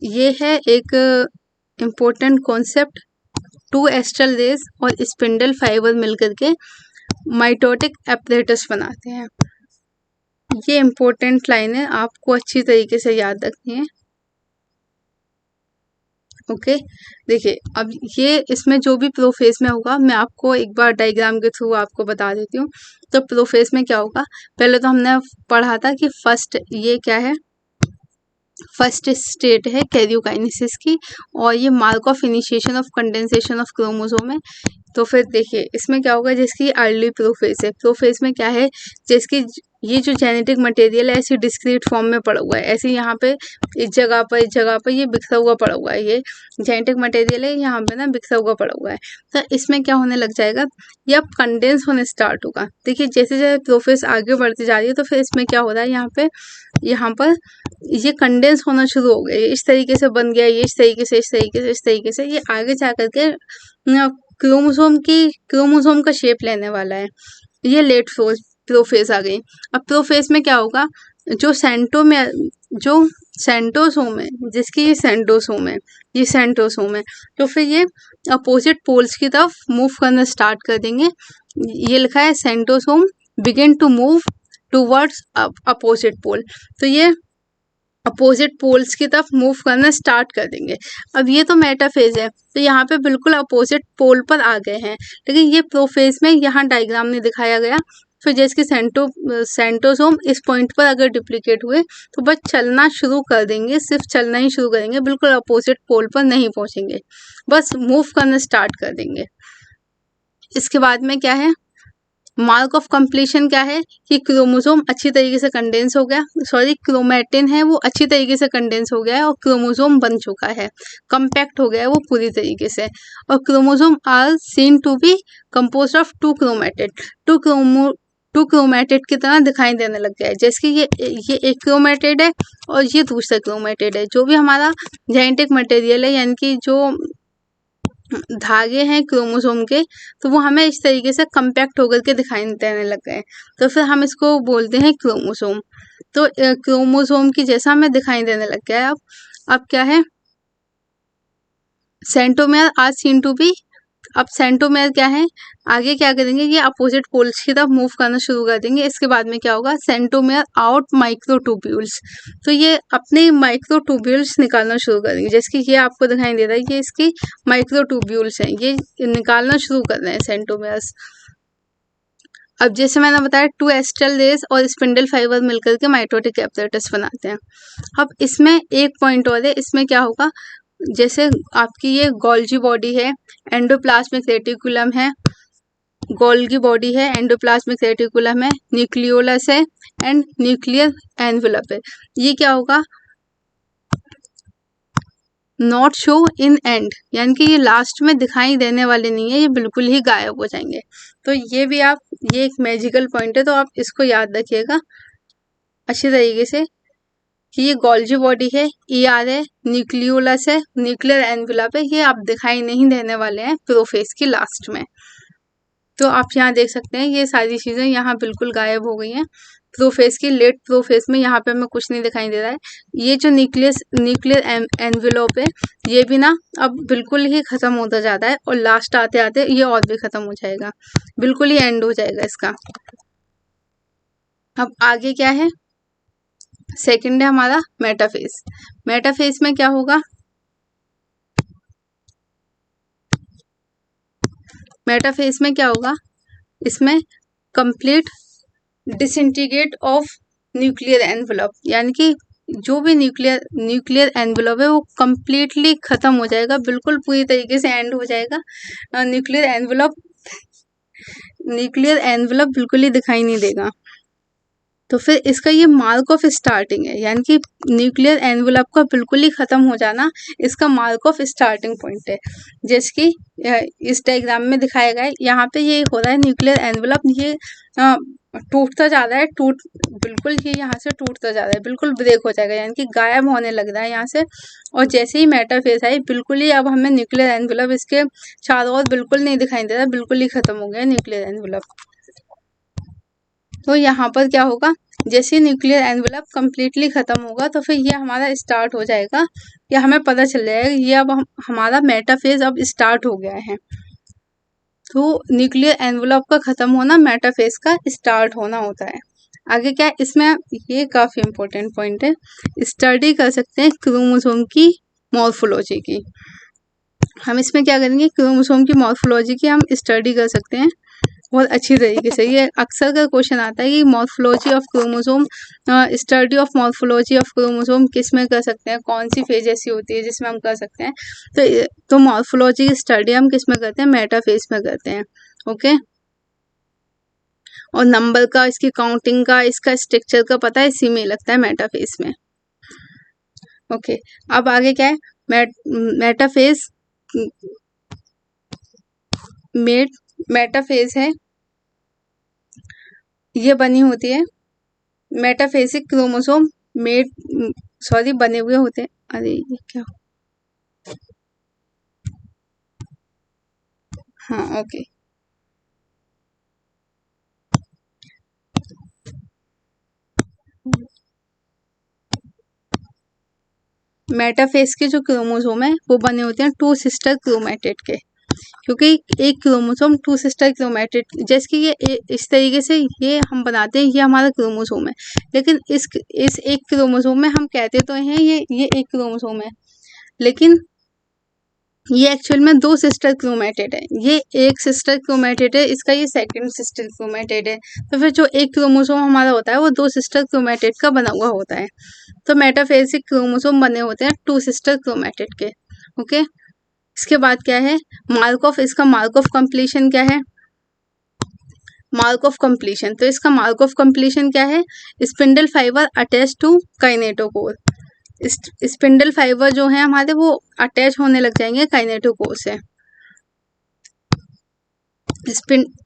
ये है एक important concept, two astral rays और स्पिंडल फाइबर मिलकर के माइटोटिक एपरेटस बनाते हैं। ये इम्पोर्टेंट लाइन है, आपको अच्छी तरीके से याद रखनी है। ओके, देखिए अब ये इसमें जो भी प्रोफेज में होगा, मैं आपको एक बार डायग्राम के थ्रू आपको बता देती हूँ। तो प्रोफेज में क्या होगा, पहले तो हमने पढ़ा था कि फर्स्ट ये क्या है, फर्स्ट स्टेट है कैरियोकाइनेसिस की, और ये mark of initiation of condensation of chromosome है। तो फिर देखिए इसमें क्या होगा, जिसकी अर्ली प्रोफेज है, प्रोफेज में क्या है, जिसकी ये जो जेनेटिक मटेरियल है ऐसे डिस्क्रीट फॉर्म में पड़ा हुआ है, ऐसे यहाँ पे इस जगह पर ये बिखरा हुआ पड़ा हुआ है, ये जेनेटिक मटेरियल है यहाँ पे ना बिखरा हुआ पड़ा हुआ है। तो इसमें क्या होने लग जाएगा, ये अब कंडेंस होने स्टार्ट होगा। देखिए जैसे जैसे प्रोसेस आगे बढ़ती जा रही है तो फिर इसमें क्या हो रहा है, यहाँ पर ये कंडेंस होना शुरू हो गया, ये इस तरीके से बन गया, ये इस तरीके से इस तरीके से इस तरीके से, ये आगे जा करके क्रोमोसोम का शेप लेने वाला है। ये लेट प्रोफेज आ गई। अब प्रोफेज में क्या होगा, जो सेंटोसोम है, जिसकी ये सेंटोसोम है, तो फिर ये अपोजिट पोल्स की तरफ मूव करना स्टार्ट कर देंगे। ये लिखा है centrosome begin to move towards opposite pole, तो ये अपोजिट पोल्स की तरफ मूव करना स्टार्ट कर देंगे। अब ये तो मेटाफेज है, तो यहाँ पे बिल्कुल अपोजिट पोल पर आ गए हैं, लेकिन ये प्रोफेज में यहाँ डायग्राम में दिखाया गया। फिर जैसे कि सेंटोसोम इस पॉइंट पर अगर डुप्लीकेट हुए तो बस चलना शुरू कर देंगे, सिर्फ चलना ही शुरू करेंगे, बिल्कुल अपोजिट पोल पर नहीं पहुंचेंगे, बस मूव करना स्टार्ट कर देंगे। इसके बाद में क्या है, मार्क ऑफ कंप्लीशन क्या है कि क्रोमोसोम अच्छी तरीके से कंडेंस हो गया, क्रोमैटिन है वो अच्छी तरीके से कंडेंस हो गया है और क्रोमोसोम बन चुका है, कंपैक्ट हो गया है वो पूरी तरीके से। और chromosome are seen to be composed of two chromatid की तरह दिखाई देने लग गया है, जैसे कि ये एक क्रोमैटिड है और ये दूसरा क्रोमैटिड है। जो भी हमारा जेनेटिक मटेरियल है, यानी कि जो धागे हैं क्रोमोसोम के, तो वो हमें इस तरीके से कंपैक्ट होकर के दिखाई देने लग गए, तो फिर हम इसको बोलते हैं क्रोमोसोम। तो क्रोमोसोम की जैसा हमें दिखाई देने लग गया है। अब क्या है, centromere are seen to be. अब सेंट्रोमेयर क्या है, आगे क्या करेंगे, ये अपोजिट पोल्स की तरफ मूव करना शुरू कर देंगे। इसके बाद में क्या होगा, सेंट्रोमेयर आउट माइक्रोट्यूब्यूल्स, तो ये अपने माइक्रोट्यूब्यूल्स निकालना शुरू करेंगे, जैसे कि ये आपको दिखाई दे रहा है, ये इसकी माइक्रोट्यूब्यूल्स हैं, ये निकालना शुरू कर रहे हैं सेंट्रोमेयर्स। अब जैसे मैंने बताया 2 एस्ट्रल रेस और स्पिंडल फाइबर मिलकर के माइटोटिक एपरेटस बनाते हैं। अब इसमें एक पॉइंट और है, इसमें क्या होगा, जैसे आपकी ये गोल्जी बॉडी है, एंडोप्लाज्मिक रेटिकुलम है, गोल्गी बॉडी है, एंडोप्लाज्मिक रेटिकुलम है, न्यूक्लियोलस है एंड न्यूक्लियर एनवेलप है। ये क्या होगा, नॉट शो इन एंड, यानी कि ये लास्ट में दिखाई देने वाले नहीं है, ये बिल्कुल ही गायब हो जाएंगे। तो ये भी आप, ये एक मैजिकल पॉइंट है, तो आप इसको याद रखिएगा अच्छी तरीके से कि ये गोल्जी बॉडी है, ER है, न्यूक्लियोलस है, न्यूक्लियर एनवेलप है, ये आप दिखाई नहीं देने वाले हैं प्रोफेज की लास्ट में। तो आप यहाँ देख सकते हैं ये सारी चीज़ें यहाँ बिल्कुल गायब हो गई हैं प्रोफेज की। लेट प्रोफेज में यहाँ पे हमें कुछ नहीं दिखाई दे रहा है। ये जो न्यूक्लियर एनवेलप है, ये भी ना अब बिल्कुल ही खत्म होता जाता है और लास्ट आते आते ये और भी खत्म हो जाएगा, बिल्कुल ही एंड हो जाएगा इसका। अब आगे क्या है, सेकंड है हमारा मेटाफेज। मेटाफेज में क्या होगा, मेटाफेज में क्या होगा, इसमें complete disintegrate of nuclear envelope, यानी कि जो भी न्यूक्लियर एनवेलप है वो कंप्लीटली खत्म हो जाएगा, बिल्कुल पूरी तरीके से एंड हो जाएगा। न्यूक्लियर एनवेलप बिल्कुल ही दिखाई नहीं देगा। तो फिर इसका ये मार्क ऑफ स्टार्टिंग है, यानी कि न्यूक्लियर एनवेलप का बिल्कुल ही खत्म हो जाना इसका मार्क ऑफ स्टार्टिंग पॉइंट है। जैसे कि इस डायग्राम में दिखाया गया है, यहाँ पे ये हो रहा है न्यूक्लियर एनवेलप, ये टूटता जा रहा है, बिल्कुल ये यहाँ से टूटता जा रहा है, बिल्कुल ब्रेक हो जाएगा, यानी कि गायब होने लग रहा है यहाँ से। और जैसे ही मेटाफेज आई, बिल्कुल ही अब हमें न्यूक्लियर एनवेलप इसके चारों ओर बिल्कुल नहीं दिखाई दे रहा, बिल्कुल ही खत्म हो गया न्यूक्लियर एनवेलप। तो यहाँ पर क्या होगा, जैसे न्यूक्लियर एनवेलप कम्प्लीटली खत्म होगा तो फिर ये हमारा स्टार्ट हो जाएगा, या हमें पता चल जाएगा ये अब हमारा मेटाफेज अब स्टार्ट हो गया है। तो न्यूक्लियर एनवेलप का खत्म होना मेटाफेज का स्टार्ट होना होता है। आगे क्या है, इसमें ये काफ़ी इंपॉर्टेंट पॉइंट है, स्टडी कर सकते हैं क्रोमोसोम की मॉर्फोलॉजी की। हम इसमें क्या करेंगे, क्रोमोसोम की मॉर्फोलॉजी की हम स्टडी कर सकते हैं बहुत अच्छी तरीके से। ये अक्सर का क्वेश्चन आता है कि morphology of chromosome, study of morphology of chromosome किस में कर सकते हैं, कौन सी फेज ऐसी होती है जिसमें हम कर सकते हैं। तो मॉर्फोलॉजी की स्टडी हम किस में करते हैं, मेटाफेज में करते हैं। ओके, और नंबर का, इसकी काउंटिंग का, इसका स्ट्रक्चर का पता है इसी में लगता है मेटाफेज में। ओके, अब आगे क्या है, मेटाफेज मेटाफेज है, ये बनी होती है, मेटाफेसिक क्रोमोसोम बने हुए होते हैं। अरे ये क्या, हाँ ओके, मेटाफेज के जो क्रोमोसोम है वो बने होते हैं टू सिस्टर क्रोमैटिड के, क्योंकि एक क्रोमोसोम टू सिस्टर क्रोमैटिड, जैसे कि ये इस तरीके से ये हम बनाते हैं, ये हमारा क्रोमोसोम है, लेकिन इस एक क्रोमोसोम में हम कहते तो हैं ये एक क्रोमोसोम है, लेकिन ये एक्चुअल में दो सिस्टर क्रोमैटिड है, ये एक सिस्टर क्रोमैटिड है, इसका ये सेकंड सिस्टर क्रोमैटिड है, तो फिर जो एक क्रोमोसोम हमारा होता है वो दो सिस्टर क्रोमैटिड का बना हुआ होता है। तो मेटाफेसिक क्रोमोसोम बने होते हैं टू सिस्टर क्रोमैटिड के। ओके, इसके बाद क्या है, इसका मार्क ऑफ कंप्लीशन क्या है, मार्क ऑफ कंप्लीशन, तो इसका मार्क ऑफ कंप्लीशन क्या है, spindle fibre attach to kinetochore, spindle fibre जो है हमारे वो अटैच होने लग जाएंगे काइनेटोकोर से,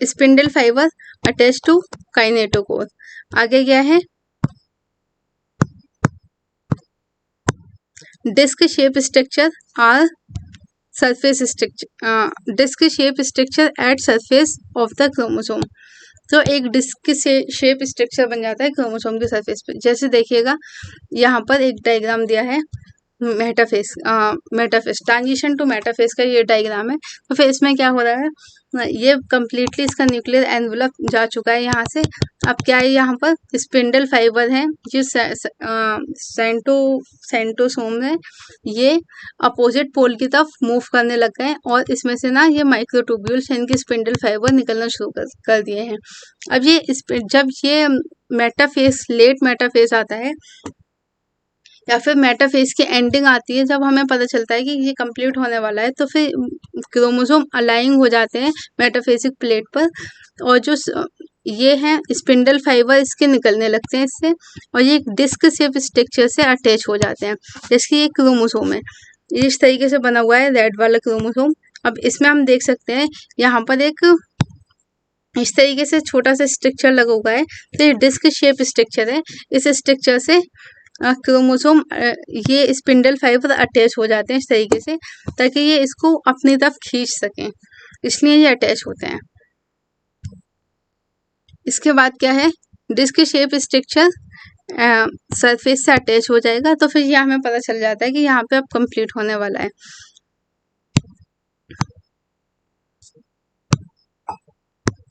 spindle fibre attach to kinetochore. आगे क्या है, disc shape structure are surface structure, disc shape structure at surface of the chromosome, तो एक डिस्क से शेप स्ट्रक्चर बन जाता है क्रोमोसोम के सरफेस पे। जैसे देखिएगा यहाँ पर एक डायग्राम दिया है, मेटाफेस ट्रांजिशन टू मेटाफेस का ये डायग्राम है। तो फिर इसमें क्या हो रहा है, ये कम्प्लीटली इसका न्यूक्लियर एनवलप जा चुका है यहाँ से। अब क्या है, यहाँ पर स्पिंडल फाइबर है जो सेंटोसोम है, ये अपोजिट पोल की तरफ मूव करने लग गए और इसमें से ना ये माइक्रोट्यूब्यूल्स इनके स्पिंडल फाइबर निकलना शुरू कर दिए हैं। अब जब ये मेटाफेस, लेट मेटाफेस आता है या फिर मेटाफेज की एंडिंग आती है, जब हमें पता चलता है कि ये कंप्लीट होने वाला है, तो फिर क्रोमोसोम अलाइंग हो जाते हैं मेटाफेसिक प्लेट पर, और जो ये हैं स्पिंडल फाइबर इसके निकलने लगते हैं इससे, और ये एक डिस्क शेप स्ट्रक्चर से अटैच हो जाते हैं। जैसे ये क्रोमोसोम है, ये इस तरीके से बना हुआ है रेड वाला क्रोमोसोम। अब इसमें हम देख सकते हैं यहाँ पर एक इस तरीके से छोटा सा स्ट्रक्चर लगा हुआ है, तो ये डिस्क शेप स्ट्रक्चर है, इस स्ट्रक्चर से क्रोमोसोम ये स्पिंडल फाइबर अटैच हो जाते हैं इस तरीके से, ताकि ये इसको अपनी तरफ खींच सकें, इसलिए ये अटैच होते हैं। इसके बाद क्या है, डिस्क शेप स्ट्रक्चर सरफेस से अटैच हो जाएगा, तो फिर ये हमें पता चल जाता है कि यहाँ पे अब कंप्लीट होने वाला है।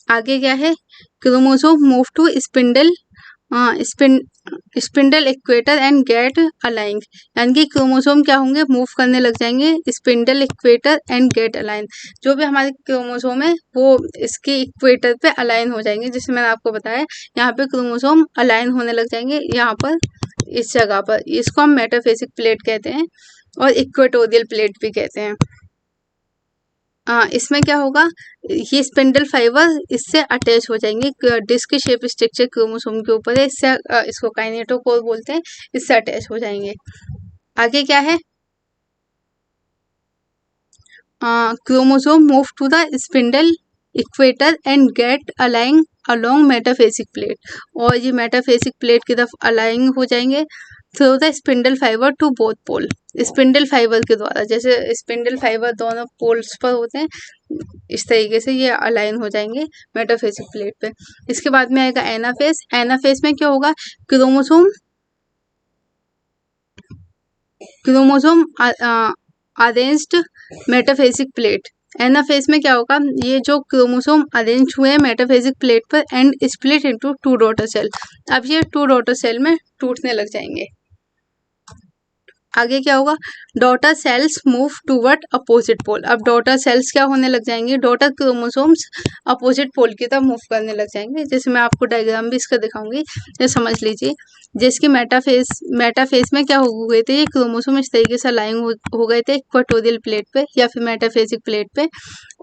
आगे क्या है, chromosome move to spindle equator and get align, यानी कि क्रोमोसोम क्या होंगे, मूव करने लग जाएंगे spindle equator and get align, जो भी हमारे क्रोमोसोम है वो इसके इक्वेटर पे अलाइन हो जाएंगे। जैसे मैंने आपको बताया यहाँ पे क्रोमोसोम अलाइन होने लग जाएंगे, यहाँ पर इस जगह पर, इसको हम मेटाफेसिक प्लेट कहते हैं और इक्वेटोरियल प्लेट भी कहते हैं। इसमें क्या होगा, ये स्पिंडल फाइबर इससे अटैच हो जाएंगे, डिस्क शेप स्ट्रक्चर क्रोमोसोम के ऊपर है, इससे इसको काइनेटोकोर बोलते हैं, इससे अटैच हो जाएंगे। आगे क्या है, chromosome move to the spindle equator and get aligning along metaphasic plate, और ये मेटाफेसिक प्लेट की तरफ अलाइंग हो जाएंगे through the spindle fibre to both pole, spindle fibre के द्वारा, जैसे स्पिंडल फाइबर दोनों पोल्स पर होते हैं इस तरीके से ये अलाइन हो जाएंगे मेटाफेसिक प्लेट पे। इसके बाद में आएगा एनाफेज। एनाफेज में क्या होगा, chromosome arranged metaphasic plate. Anaphase में क्या होगा, ये जो क्रोमोसोम अरेंज हुए हैं मेटाफेसिक प्लेट पर and split into two daughter cell, अब ये टू डॉटर सेल में टूटने लग जाएंगे। आगे क्या होगा, daughter cells move toward opposite pole. अब डॉटर सेल्स क्या होने लग जाएंगे, डॉटर क्रोमोसोम्स अपोजिट पोल की तरफ मूव करने लग जाएंगे। जैसे मैं आपको डायग्राम भी इसका दिखाऊंगी, तो समझ लीजिए। जिसकी मेटाफेज में क्या हो गए थे, ये क्रोमोसोम इस तरीके से अलाइन हो गए थे इक्वेटोरियल प्लेट पे या फिर मेटाफेजिक प्लेट पे,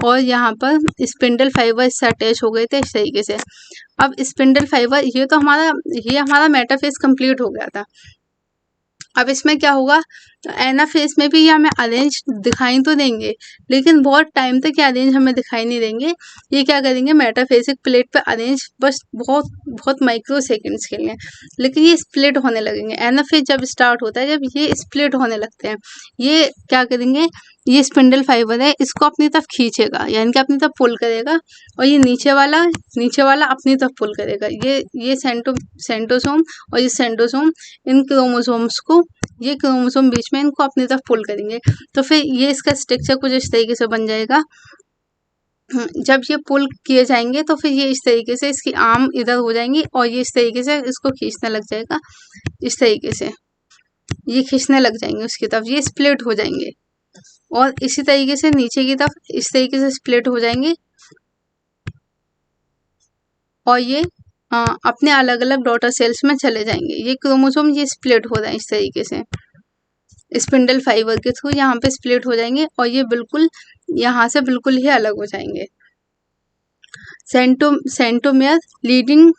और यहाँ पर स्पिंडल फाइबर इससे अटैच हो गए थे इस तरीके से। अब स्पिंडल फाइबर ये हमारा मेटाफेज कंप्लीट हो गया था। अब इसमें क्या होगा, एनाफेज में भी ये हमें अरेंज दिखाई तो देंगे, लेकिन बहुत टाइम तक ये अरेंज हमें दिखाई नहीं देंगे। ये क्या करेंगे, मेटाफेजिक प्लेट पे अरेंज बस बहुत बहुत माइक्रो सेकेंड्स के लिए, लेकिन ये स्प्लिट होने लगेंगे। एनाफेज जब स्टार्ट होता है, जब ये स्प्लिट होने लगते हैं, ये क्या करेंगे, ये स्पिंडल फाइबर है, इसको अपनी तरफ खींचेगा, यानी कि अपनी तरफ पुल करेगा, और ये नीचे वाला अपनी तरफ पुल करेगा। ये सेंटोसोम और ये सेंट्रोसोम, इन क्रोमोसोम्स को, ये क्रोमोसोम बीच में इनको अपनी तरफ पुल करेंगे। तो फिर ये इसका स्ट्रक्चर कुछ इस तरीके से बन जाएगा। जब ये पुल किए जाएंगे तो फिर ये इस तरीके से इसकी आर्म इधर हो जाएंगी, और ये इस तरीके से इसको खींचने लग जाएगा। इस तरीके से ये खींचने लग जाएंगे उसकी तरफ, ये स्प्लिट हो जाएंगे, और इसी तरीके से नीचे की तरफ इस तरीके से स्प्लिट हो जाएंगे, और ये अपने अलग अलग डॉटर सेल्स में चले जाएंगे। ये क्रोमोसोम ये स्प्लिट हो रहे हैं इस तरीके से, स्पिंडल फाइबर के थ्रू यहाँ पे स्प्लिट हो जाएंगे, और ये बिल्कुल यहाँ से बिल्कुल ही अलग हो जाएंगे। Centromere leading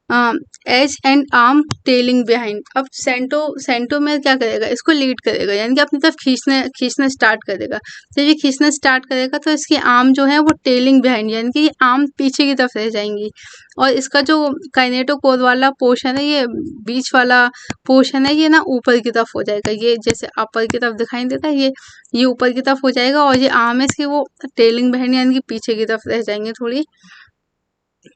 edge and arm tailing behind. अब सेंटोमेयर क्या करेगा, इसको लीड करेगा, यानी कि अपनी तरफ खींचना स्टार्ट करेगा। जब ये खींचना स्टार्ट करेगा तो इसकी आर्म जो है वो टेलिंग बिहाइंड, यानी कि ये आर्म पीछे की तरफ रह जाएंगी, और इसका जो काइनेटोकोर वाला पोर्शन है, ये बीच वाला पोर्शन है, ये ना ऊपर की तरफ हो जाएगा। ये जैसे अपर की तरफ दिखाई देता है, ये ऊपर की तरफ हो जाएगा, और ये आर्म है इसकी वो टेलिंग बिहाइंड, यानी कि पीछे की तरफ रह जाएंगे थोड़ी।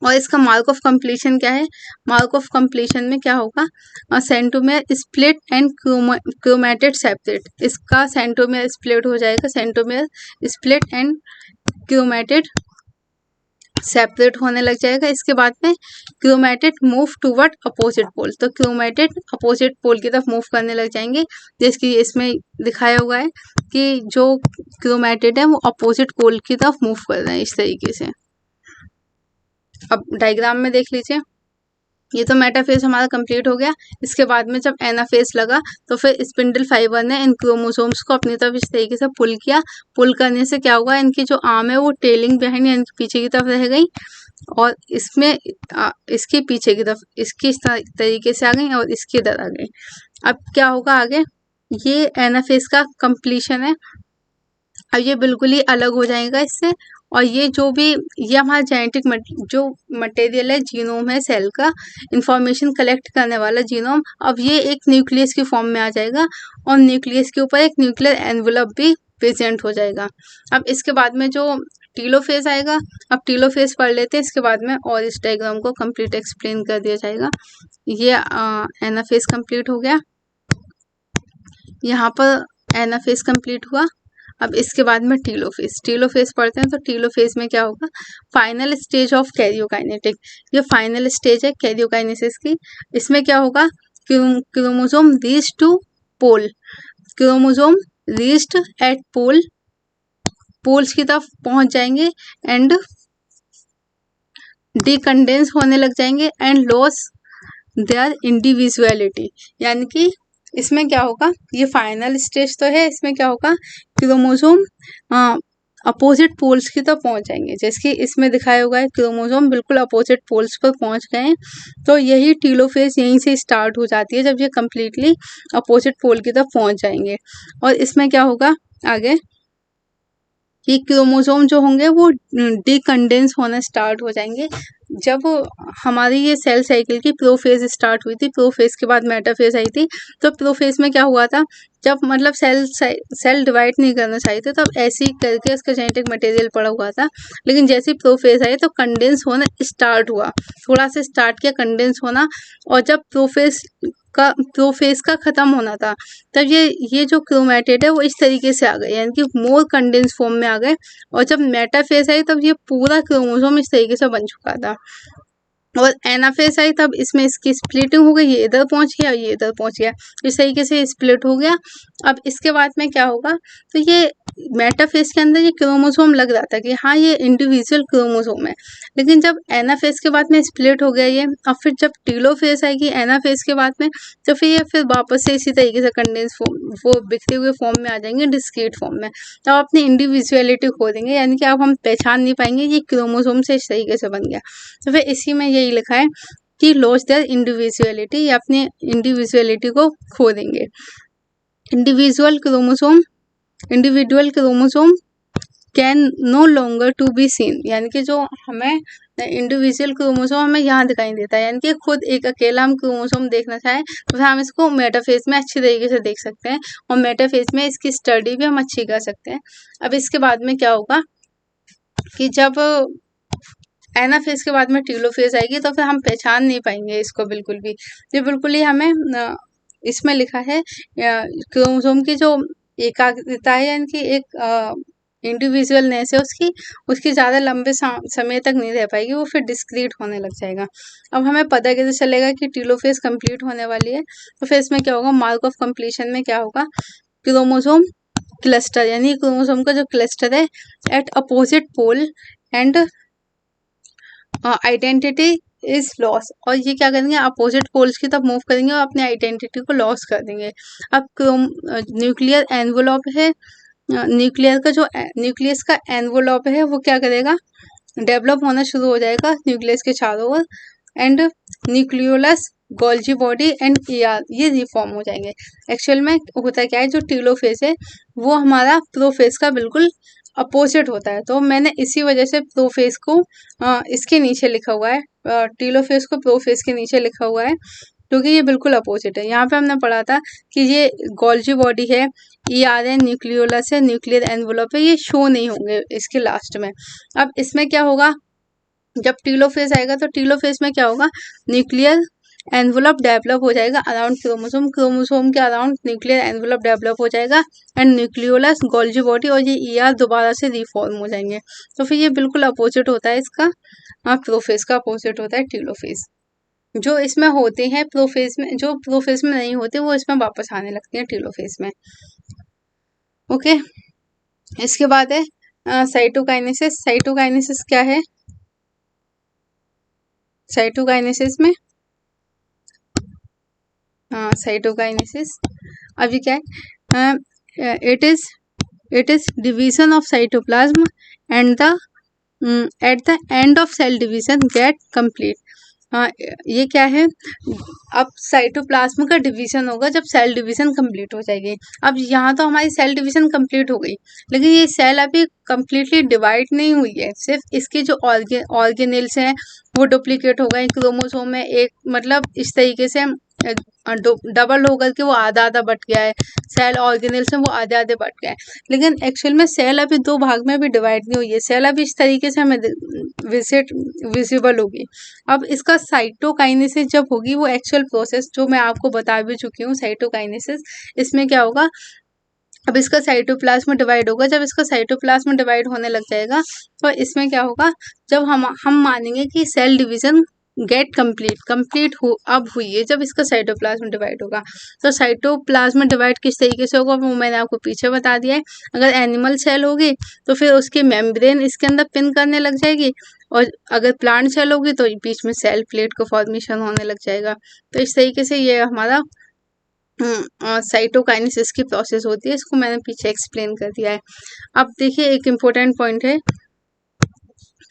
और इसका मार्क ऑफ कंप्लीशन क्या है, मार्क ऑफ कंप्लीशन में क्या होगा, centromere split and chromatid separate. इसका सेंटोमेयर स्प्लिट हो जाएगा, centromere split and chromatid separate होने लग जाएगा। इसके बाद में chromatid move toward opposite pole, तो क्रोमेटेड अपोजिट पोल की तरफ मूव करने लग जाएंगे, जैसे इसमें दिखाया हुआ है कि जो क्रोमेटेड है वो अपोजिट पोल की तरफ मूव कर रहे हैं इस तरीके से। अब डायग्राम में देख लीजिए, ये तो मेटाफेज हमारा कंप्लीट हो गया। इसके बाद में जब एनाफेज लगा तो फिर स्पिंडल फाइबर ने इन क्रोमोसोम्स को अपनी तरफ इस तरीके से पुल किया। पुल करने से क्या हुआ, इनकी जो आर्म है वो टेलिंग बिहाइंड यानी पीछे की तरफ रह गई, और इसमें इसके पीछे की तरफ इसकी इस तरीके से आ गई, और इसकी इधर आ गई। अब क्या होगा आगे, ये एनाफेज का कंप्लीशन है। अब ये बिल्कुल ही अलग हो जाएगा इससे, और ये जो भी ये हमारा जेनेटिक जो मटेरियल है, जीनोम है सेल का, इंफॉर्मेशन कलेक्ट करने वाला जीनोम, अब ये एक न्यूक्लियस की फॉर्म में आ जाएगा, और न्यूक्लियस के ऊपर एक न्यूक्लियर एनवेलप भी प्रेजेंट हो जाएगा। अब इसके बाद में जो टीलोफेज आएगा, अब टीलोफेज पढ़ लेते हैं, इसके बाद में और इस डायग्राम को कंप्लीट एक्सप्लेन कर दिया जाएगा। ये एनाफेज कंप्लीट हो गया, यहाँ पर एनाफेज कंप्लीट हुआ। अब इसके बाद में टीलोफेज पढ़ते हैं, तो टीलोफेज में क्या होगा, फाइनल स्टेज ऑफ कैरियोकाइनेटिक। ये फाइनल स्टेज है कैरियोकाइनेसिस की। इसमें क्या होगा, chromosome reach to pole, chromosome reached at pole, poles की तरफ पहुंच जाएंगे, एंड डिकंडेंस होने लग जाएंगे, एंड लॉस देयर इंडिविजुअलिटी। यानी कि इसमें क्या होगा, ये फाइनल स्टेज तो है, इसमें क्या होगा, क्रोमोसोम अपोजिट पोल्स की तरफ पहुंच जाएंगे, जैसे कि इसमें दिखाया हुआ है क्रोमोसोम बिल्कुल अपोजिट पोल्स पर पहुंच गए हैं। तो यही टीलोफेज यहीं से स्टार्ट हो जाती है, जब ये कम्प्लीटली अपोजिट पोल की तरफ पहुंच जाएंगे। और इसमें क्या होगा आगे, कि क्रोमोसोम जो होंगे वो डिकंडेंस होना स्टार्ट हो जाएंगे। जब हमारी ये सेल साइकिल की प्रोफेज स्टार्ट हुई थी, प्रोफेज के बाद मेटाफेज आई थी, तो प्रोफेज में क्या हुआ था, जब मतलब सेल डिवाइड नहीं करना चाहिए थे, तब ऐसे ही करके उसका जेनेटिक मटेरियल पड़ा हुआ था। लेकिन जैसे ही प्रोफेज आए तो कंडेंस होना स्टार्ट हुआ, थोड़ा सा स्टार्ट किया कंडेंस होना, और जब प्रोफेज का खत्म होना था, तब ये जो क्रोमेटेड है वो इस तरीके से आ गए, यानी कि मोर कंडेंस फॉर्म में आ गए। और जब मेटाफेज आई तब ये पूरा क्रोमोसोम इस तरीके से बन चुका था। और एनाफेज आई तब इसमें इसकी स्प्लिटिंग हो गई, ये इधर पहुंच गया, ये इधर पहुंच गया, इस तरीके से स्प्लिट हो गया। अब इसके बाद में क्या होगा, तो ये मेटाफेज के अंदर ये क्रोमोसोम लग रहा था कि हाँ ये इंडिविजुअल क्रोमोसोम है, लेकिन जब एनाफेज के बाद में स्प्लिट हो गया ये, और फिर जब टीलोफेज आएगी एनाफेज के बाद में, तो फिर ये फिर वापस से इसी तरीके से कंडेंस फॉर्म, वो बिखरे हुए फॉर्म में आ जाएंगे, डिस्क्रीट फॉर्म में। तो आप अपनी इंडिविजुअलिटी खो देंगे, यानी कि अब हम पहचान नहीं पाएंगे ये क्रोमोसोम से इस तरीके से बन गया। तो फिर इसी में यही लिखा है कि लॉस देयर इंडिविजुअलिटी, या अपनी इंडिविजुअलिटी को खो देंगे। Individual chromosome can no longer to be seen, यानी कि जो हमें इंडिविजुअल क्रोमोसोम हमें यहाँ दिखाई देता है, यानी कि खुद एक अकेला हम क्रोमोसोम देखना चाहें तो फिर हम इसको मेटाफेज में अच्छी तरीके से देख सकते हैं, और मेटाफेज में इसकी स्टडी भी हम अच्छी कर सकते हैं। अब इसके बाद में क्या होगा कि जब एनाफेज के बाद में टीलोफेज आएगी तो फिर हम पहचान नहीं पाएंगे इसको बिल्कुल भी। ये बिल्कुल ही हमें इसमें लिखा है क्रोमोसोम की जो एकाग्रता है, यानी कि एक इंडिविजुअलनेस है उसकी ज़्यादा लंबे समय तक नहीं रह पाएगी, वो फिर डिस्क्रीट होने लग जाएगा। अब हमें पता कैसे चलेगा कि टीलोफेज कंप्लीट होने वाली है, तो फिर इसमें क्या होगा, मार्क ऑफ कंप्लीशन में क्या होगा, क्रोमोसोम क्लस्टर, यानी क्रोमोसोम का जो क्लस्टर है at opposite pole and identity is loss, और ये क्या करेंगे, अपोजिट पोल्स की तरफ मूव करेंगे और अपनी आइडेंटिटी को लॉस कर देंगे। अब न्यूक्लियर एनवलप है, न्यूक्लियस का एनवलप है वो क्या करेगा, डेवलप होना शुरू हो जाएगा न्यूक्लियस के चारों ओर, and nucleolus, Golgi body and ER ये रिफॉर्म हो जाएंगे। एक्चुअल में होता क्या है, जो टीलोफेज है वो हमारा प्रोफेज का बिल्कुल अपोजिट होता है, तो मैंने इसी वजह से प्रोफेज को इसके नीचे लिखा हुआ है, टीलोफेज को प्रोफेज के नीचे लिखा हुआ है, क्योंकि ये बिल्कुल अपोजिट है। यहाँ पे हमने पढ़ा था कि ये गोल्जी बॉडी है, ईआर है, न्यूक्लियोलस है, न्यूक्लियर एनवलप है, ये शो नहीं होंगे इसके लास्ट में। अब इसमें क्या होगा, जब टीलोफेज आएगा तो टीलोफेज में क्या होगा, न्यूक्लियर एनवलप डेवलप हो जाएगा अराउंड क्रोमोसोम के अराउंड न्यूक्लियर एनवलप डेवलप हो जाएगा, एंड न्यूक्लियोलस, गोल्जी बॉडी और ये ईआर दोबारा से रिफॉर्म हो जाएंगे। तो फिर ये बिल्कुल अपोजिट होता है इसका, प्रोफेज का अपोजिट होता है टीलोफेज। जो इसमें होते हैं प्रोफेज में, जो प्रोफेज में नहीं होते वो इसमें वापस आने लगते हैं टीलोफेज में। ओके, इसके बाद है साइटोकाइनेसिस। साइटोकाइनेसिस क्या है, साइटोकाइनेसिस में साइटोकाइनेसिस अभी क्या है, it is division of cytoplasm and the at the end of cell division get complete. ये क्या है, अब साइटोप्लाज्म का डिवीजन होगा जब सेल डिवीजन कंप्लीट हो जाएगी। अब यहाँ तो हमारी सेल डिवीजन कंप्लीट हो गई, लेकिन ये सेल अभी कंप्लीटली डिवाइड नहीं हुई है, सिर्फ इसके जो ऑर्गेनेल्स हैं वो डुप्लीकेट हो गए, क्रोमोसोम में एक मतलब इस तरीके से डबल होकर के वो आधा आधा बट गया है, सेल ऑर्गेनेल्स हैं वो आधे आधे बट गए हैं, लेकिन एक्चुअल में सेल अभी दो भाग में भी डिवाइड नहीं हुई है, सेल अभी इस तरीके से हमें विजिबल होगी। अब इसका साइटोकाइनेसिस जब होगी, वो एक्चुअल प्रोसेस जो मैं आपको बता भी चुकी हूँ, साइटोकाइनेसिस, इसमें क्या होगा, अब इसका साइटोप्लाज्म डिवाइड होगा, जब इसका साइटोप्लाज्म डिवाइड होने लग जाएगा तो इसमें क्या होगा, जब हम मानेंगे कि सेल डिवीजन गेट कंप्लीट हो अब हुई है, जब इसका साइटोप्लाज्म डिवाइड होगा। तो साइटोप्लाज्म डिवाइड किस तरीके से होगा वो मैंने आपको पीछे बता दिया है। अगर एनिमल सेल होगी तो फिर उसकी मेम्ब्रेन इसके अंदर पिन करने लग जाएगी, और अगर प्लांट सेल होगी तो बीच में सेल प्लेट का फॉर्मेशन होने लग जाएगा। तो इस तरीके से ये हमारा साइटोकाइनेसिस की प्रोसेस होती है, इसको मैंने पीछे एक्सप्लेन कर दिया है। अब देखिए एक इम्पोर्टेंट पॉइंट है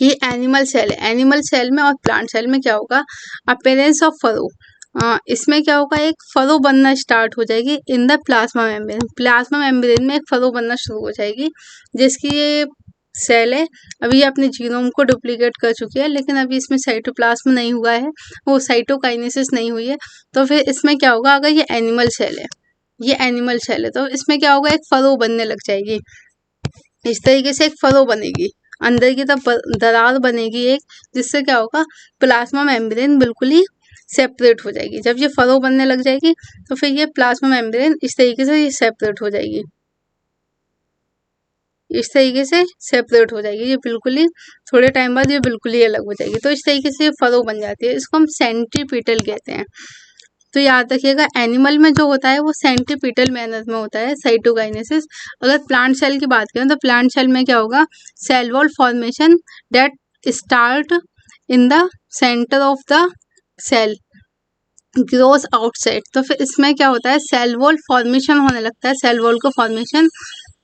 कि एनिमल सेल है, एनिमल सेल में और प्लांट सेल में क्या होगा, अपीयरेंस ऑफ फरो, इसमें क्या होगा, एक फरो बनना स्टार्ट हो जाएगी in the plasma membrane, plasma membrane में एक फरो बनना शुरू हो जाएगी, जिसकी ये सेल है अभी ये अपने जीनोम को डुप्लीकेट कर चुकी है, लेकिन अभी इसमें साइटोप्लाज्म नहीं हुआ है, वो साइटोकाइनेसिस नहीं हुई है। तो फिर इसमें क्या होगा, अगर ये एनिमल सेल है, ये एनिमल सेल है, तो इसमें क्या होगा, एक फरो बनने लग जाएगी, इस तरीके से एक फरो बनेगी, अंदर की तरफ दरार बनेगी एक, जिससे क्या होगा, प्लाज्मा मेम्ब्रेन बिल्कुल ही सेपरेट हो जाएगी। जब ये फरो बनने लग जाएगी तो फिर ये प्लाज्मा मेम्ब्रेन इस तरीके से ये सेपरेट हो जाएगी। इस तरीके से सेपरेट हो जाएगी, ये बिल्कुल ही थोड़े टाइम बाद ये बिल्कुल ही अलग हो जाएगी। तो इस तरीके से ये फरो बन जाती है, इसको हम सेंट्रीपिटल कहते हैं। तो याद रखिएगा एनिमल में जो होता है वो सेंट्रीपिटल मैनर में होता है साइटोकाइनेसिस। अगर प्लांट सेल की बात करें तो प्लांट सेल में क्या होगा, cell wall formation that start in the center of the cell grows outside. तो फिर इसमें क्या होता है, सेल वॉल फॉर्मेशन होने लगता है, सेल वॉल का फॉर्मेशन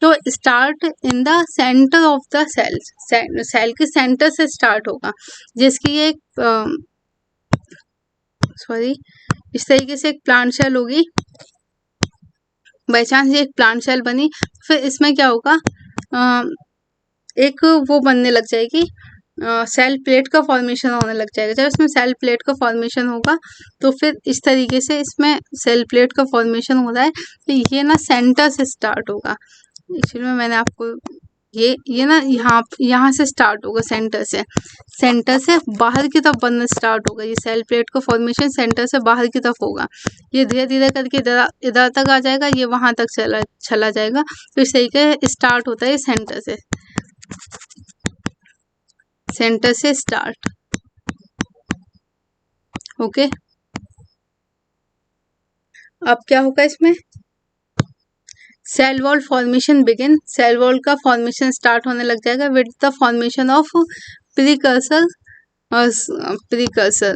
तो start in the center of the cell, cell के सेंटर से स्टार्ट होगा, जिसकी एक इस तरीके से एक प्लांट सेल होगी। बाई चांस ये एक प्लांट सेल बनी, फिर इसमें क्या होगा, एक वो बनने लग जाएगी, सेल प्लेट का फॉर्मेशन होने लग जाएगा। जब इसमें सेल प्लेट का फॉर्मेशन होगा तो फिर इस तरीके से इसमें सेल प्लेट का फॉर्मेशन हो रहा है, तो ये ना सेंटर से स्टार्ट होगा। एक्चुअली में मैंने आपको ये ना यहाँ से स्टार्ट होगा, सेंटर से बाहर की तरफ बनना स्टार्ट होगा। ये सेल प्लेट का फॉर्मेशन सेंटर से बाहर की तरफ होगा, ये धीरे धीरे करके इधर तक आ जाएगा, ये वहां तक चला जाएगा। तो इस तरीके स्टार्ट होता है सेंटर से स्टार्ट। ओके, अब क्या होगा इसमें, cell wall formation begin, cell wall का फॉर्मेशन स्टार्ट होने लग जाएगा with the formation of precursor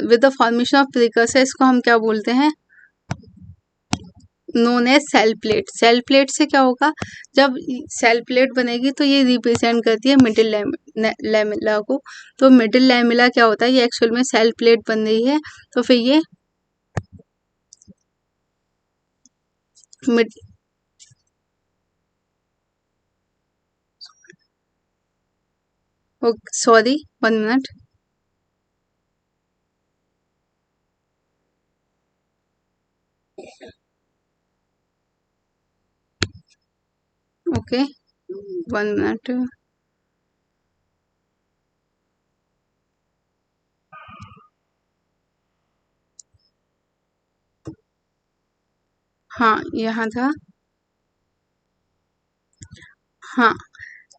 with the formation of precursor. इसको हम क्या बोलते हैं, known as cell plate. Cell plate से क्या होगा, जब सेल प्लेट बनेगी तो ये रिप्रेजेंट करती है मिडिल लैमेला को। तो मिडिल लैमेला क्या होता है, ये एक्चुअल में सेल प्लेट बन रही है। तो फिर ये सॉरी 1 मिनट, ओके 1 मिनट। हाँ यहाँ था, हाँ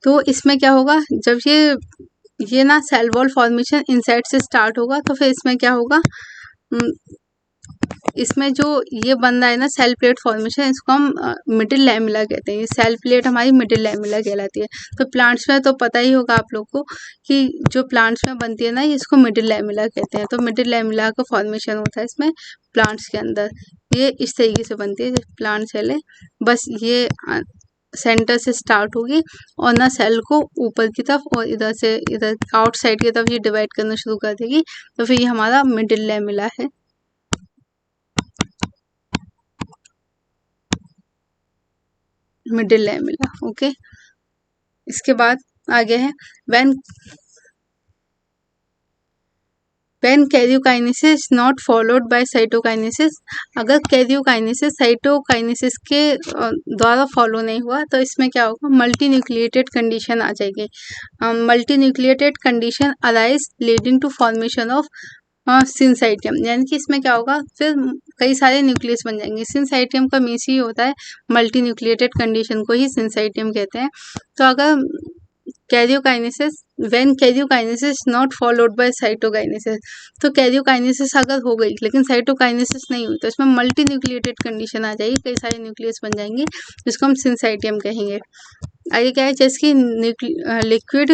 तो इसमें क्या होगा, जब ये ना सेल वॉल फॉर्मेशन इनसाइड से स्टार्ट होगा तो फिर इसमें क्या होगा, इसमें जो ये बन रहा है ना सेल प्लेट फॉर्मेशन, इसको हम मिडिल लैमेला कहते हैं। ये सेल प्लेट हमारी मिडिल लैमेला कहलाती है। तो प्लांट्स में तो पता ही होगा आप लोग को कि जो प्लांट्स में बनती है ना, इसको मिडिल लैमेला कहते हैं। तो मिडिल लैमेला का फॉर्मेशन होता है इसमें प्लांट्स के अंदर। ये इस तरीके से बनती है प्लांट सेल है, बस ये सेंटर से स्टार्ट होगी और ना सेल को ऊपर की तरफ और इधर से इधर आउटसाइड की तरफ ये डिवाइड करना शुरू कर देगी। तो फिर ये हमारा मिडिल लैमेला है। Middle lamella, okay. इसके बाद आगे है when karyokinesis not followed by cytokinesis. अगर कैरियोकाइनेसिस साइटोकाइनेसिस के द्वारा फॉलो नहीं हुआ तो इसमें क्या होगा, मल्टी न्यूक्लिएटेड कंडीशन आ जाएगी। Multinucleated condition arise leading to formation of syncytium. यानी कि इसमें क्या होगा, फिर कई सारे न्यूक्लियस बन जाएंगे। सिंसाइटियम का मीन्स ही होता है मल्टी न्यूक्लिएटेड कंडीशन को ही सिंसाइटियम कहते हैं। तो अगर karyokinesis when karyokinesis not followed by cytokinesis, तो कैरियोकाइनेसिस अगर हो गई लेकिन साइटोकाइनेसिस नहीं हुई तो इसमें मल्टी न्यूक्लिएटेड कंडीशन आ जाएगी, कई सारे न्यूक्लियस बन जाएंगे जिसको हम सिंसाइटियम कहेंगे। आगे क्या है, जैसे कि लिक्विड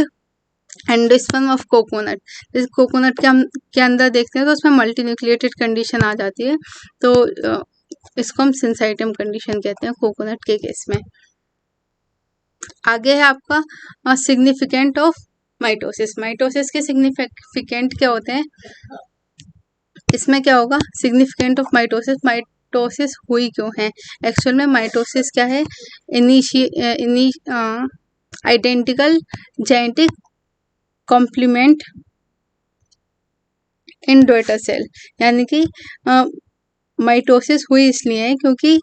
एंडोस्पर्म ऑफ कोकोनट, जैसे कोकोनट के अंदर देखते हैं तो उसमें मल्टी न्यूक्लिएटेड कंडीशन आ जाती है। तो इसको हम सिंसाइटियम कंडीशन कहते हैं कोकोनट के केस में। आगे है आपका सिग्निफिकेंट ऑफ माइटोसिस। माइटोसिस के सिग्निफिकेंट क्या होते हैं, इसमें क्या होगा, सिग्निफिकेंट ऑफ माइटोसिस, माइटोसिस हुई क्यों है। एक्चुअल में माइटोसिस क्या है, आइडेंटिकल जेनेटिक कॉम्प्लीमेंट इन डॉटर सेल। यानी कि माइटोसिस हुई इसलिए है क्योंकि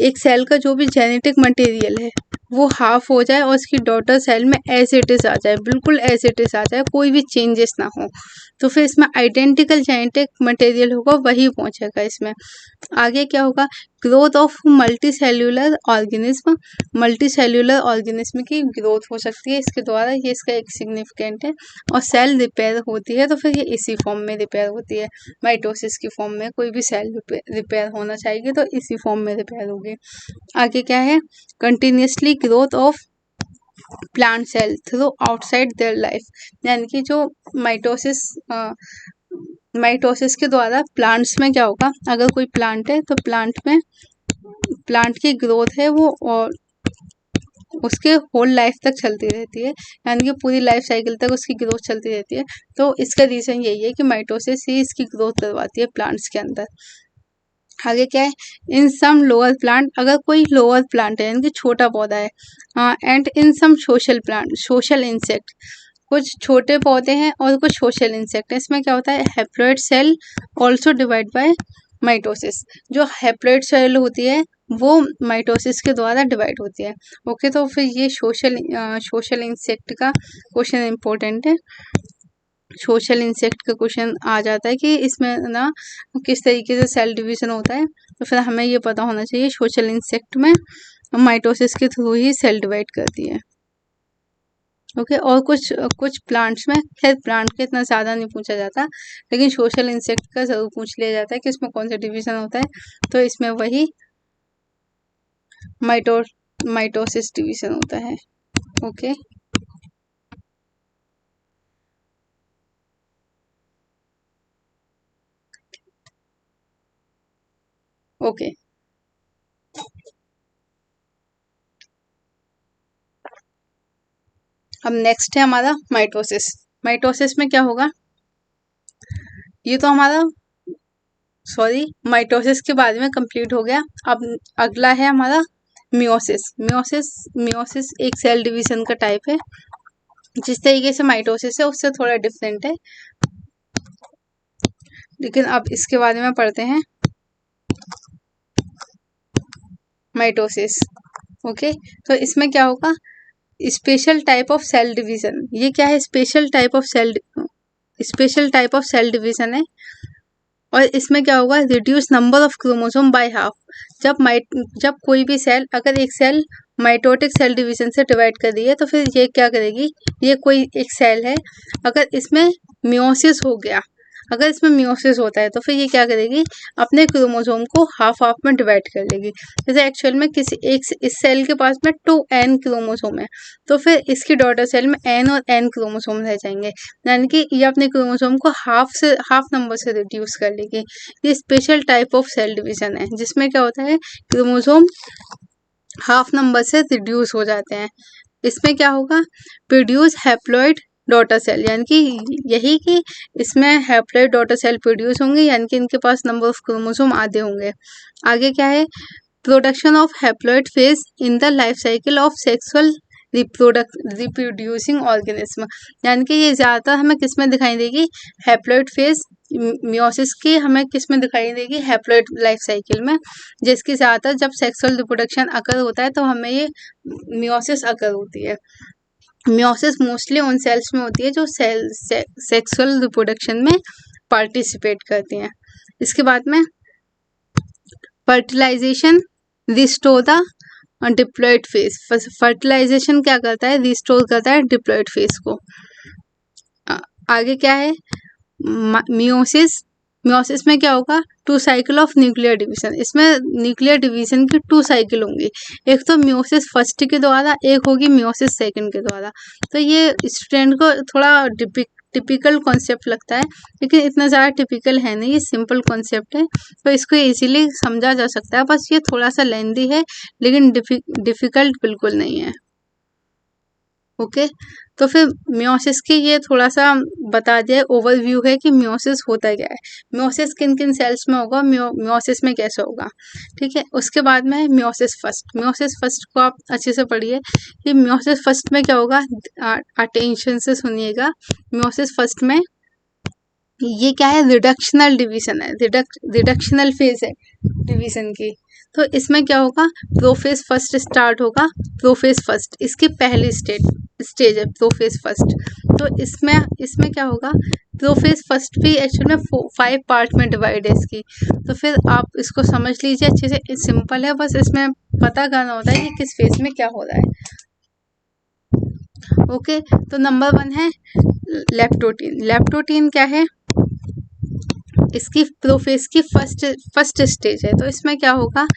एक सेल का जो भी जेनेटिक मटेरियल है वो हाफ हो जाए और उसकी डॉटर सेल में एज इट इज आ जाए, बिल्कुल एज इट इज आ जाए, कोई भी चेंजेस ना हो, तो फिर इसमें आइडेंटिकल जेनेटिक मटेरियल होगा वही पहुंचेगा इसमें। आगे क्या होगा, growth of multi cellular organism, multi cellular organism की ग्रोथ हो सकती है इसके द्वारा, ये इसका एक सिग्निफिकेंट है। और सेल रिपेयर होती है तो फिर ये इसी फॉर्म में रिपेयर होती है, माइटोसिस की फॉर्म में। कोई भी सेल रिपेयर होना चाहिए तो इसी फॉर्म में रिपेयर होगी। आगे क्या है, continuously growth of plant cell through outside their life, यानी कि जो माइटोसिस के द्वारा प्लांट्स में क्या होगा, अगर कोई प्लांट है तो प्लांट की ग्रोथ है वो और उसके होल लाइफ तक चलती रहती है, यानी कि पूरी लाइफ साइकिल तक उसकी ग्रोथ चलती रहती है। तो इसका रीज़न यही है कि माइटोसिस ही इसकी ग्रोथ करवाती है प्लांट्स के अंदर। आगे क्या है, इन सम लोअर प्लांट, अगर कोई लोअर प्लांट है यानी कि छोटा पौधा है, and in some social plant, social insect, कुछ छोटे पौधे हैं और कुछ सोशल इंसेक्ट है। इसमें क्या होता है, haploid cell also divide by mitosis, जो हैप्लॉइड सेल होती है वो माइटोसिस के द्वारा डिवाइड होती है। ओके, तो फिर ये सोशल इंसेक्ट का क्वेश्चन इम्पोर्टेंट है। सोशल इंसेक्ट का क्वेश्चन आ जाता है कि इसमें ना किस तरीके से सेल डिवीजन होता है, तो फिर हमें ये पता होना चाहिए सोशल इंसेक्ट में माइटोसिस के थ्रू ही सेल डिवाइड करती है। ओके, और कुछ प्लांट्स में, खैर प्लांट के इतना ज़्यादा नहीं पूछा जाता, लेकिन सोशल इंसेक्ट का ज़रूर पूछ लिया जाता है कि इसमें कौन सा डिवीजन होता है, तो इसमें वही माइटोसिस डिवीजन होता है। ओके, ओके, अब नेक्स्ट है हमारा माइटोसिस। माइटोसिस में क्या होगा, ये तो हमारा माइटोसिस के बारे में कंप्लीट हो गया। अब अगला है हमारा मियोसिस। मियोसिस एक सेल डिवीजन का टाइप है, जिस तरीके से माइटोसिस है उससे थोड़ा डिफरेंट है, लेकिन अब इसके बारे में पढ़ते हैं। माइटोसिस, ओके, तो इसमें क्या होगा, special type of cell division. ये क्या है, special type of cell division है। और इसमें क्या होगा, reduce number of chromosome by half. जब कोई भी सेल, अगर एक सेल माइटोटिक सेल डिवीजन से डिवाइड कर रही है तो फिर ये क्या करेगी, ये कोई एक सेल है, अगर इसमें मियोसिस हो गया, अगर इसमें मियोसिस होता है तो फिर ये क्या करेगी, अपने क्रोमोसोम को हाफ हाफ में डिवाइड कर लेगी। जैसे एक्चुअल में किसी एक इस सेल के पास में 2n क्रोमोसोम है, तो फिर इसकी डॉटर सेल में n और n क्रोमोसोम रह जाएंगे, यानी कि ये अपने क्रोमोसोम को हाफ नंबर से रिड्यूस कर लेगी। ये special type of cell division है, जिसमें क्या होता है, क्रोमोसोम हाफ नंबर से रिड्यूस हो जाते हैं। इसमें क्या होगा, प्रोड्यूस हैप्लॉइड डॉटर सेल, यानी कि यही कि इसमें हैप्लॉइड डॉटर सेल प्रोड्यूस होंगे, यानी कि इनके पास नंबर ऑफ क्रोमोसोम आधे होंगे। आगे क्या है, production of haploid phase in the life cycle of sexual reproducing organism, यानी कि ये ज़्यादातर हमें किस में दिखाई देगी, हैप्लॉइड फेज मियोसिस की हमें किस में दिखाई देगी, हैप्लॉइड लाइफ साइकिल में, जिसकी ज़्यादातर जब सेक्सुअल रिप्रोडक्शन अकर होता है तो हमें ये मियोसिस अकर होती है। मियोसिस मोस्टली उन सेल्स में होती है जो सेक्सुअल रिप्रोडक्शन में पार्टिसिपेट करती हैं। इसके बाद में fertilization restore the diploid phase. Fertilization क्या करता है, रिस्टोर करता है डिप्लॉइड फेज को। आगे क्या है, मियोसिस में क्या होगा, 2 साइकिल ऑफ न्यूक्लियर डिवीजन। इसमें न्यूक्लियर डिवीजन की 2 साइकिल होंगी, एक तो मियोसिस फर्स्ट के द्वारा, एक होगी मियोसिस सेकंड के द्वारा। तो ये स्टूडेंट को थोड़ा टिपिकल कॉन्सेप्ट लगता है, लेकिन इतना ज़्यादा टिपिकल है नहीं, ये सिंपल कॉन्सेप्ट है, तो इसको इजीली समझा जा सकता है। बस ये थोड़ा सा लेंदी है, लेकिन डिफिकल्ट बिल्कुल नहीं है। ओके, तो फिर मियोसिस की ये थोड़ा सा बता दिया, ओवरव्यू है कि मियोसिस होता क्या है, मियोसिस किन किन सेल्स में होगा, मियोसिस में कैसे होगा, ठीक है। उसके बाद में मियोसिस फर्स्ट को आप अच्छे से पढ़िए कि मियोसिस फर्स्ट में क्या होगा, अटेंशन से सुनिएगा। मियोसिस फर्स्ट में ये क्या है, रिडक्शनल डिवीजन है, रिडक्शनल फेज है डिवीजन की। तो इसमें क्या होगा, प्रोफेज फर्स्ट स्टार्ट होगा, प्रोफेज फर्स्ट इसकी पहली स्टेज है प्रोफेज फर्स्ट। तो इसमें इसमें क्या होगा, प्रोफेज फर्स्ट भी एक्चुअल में 5 पार्ट में डिवाइड है इसकी। तो फिर आप इसको समझ लीजिए अच्छे से, सिंपल है, बस इसमें पता करना होता है कि किस फेज में क्या हो रहा है। ओके, तो नंबर 1 है लेप्टोटीन। लेप्टोटीन क्या है, इसकी प्रोफेज की फर्स्ट स्टेज है। तो इसमें क्या होगा,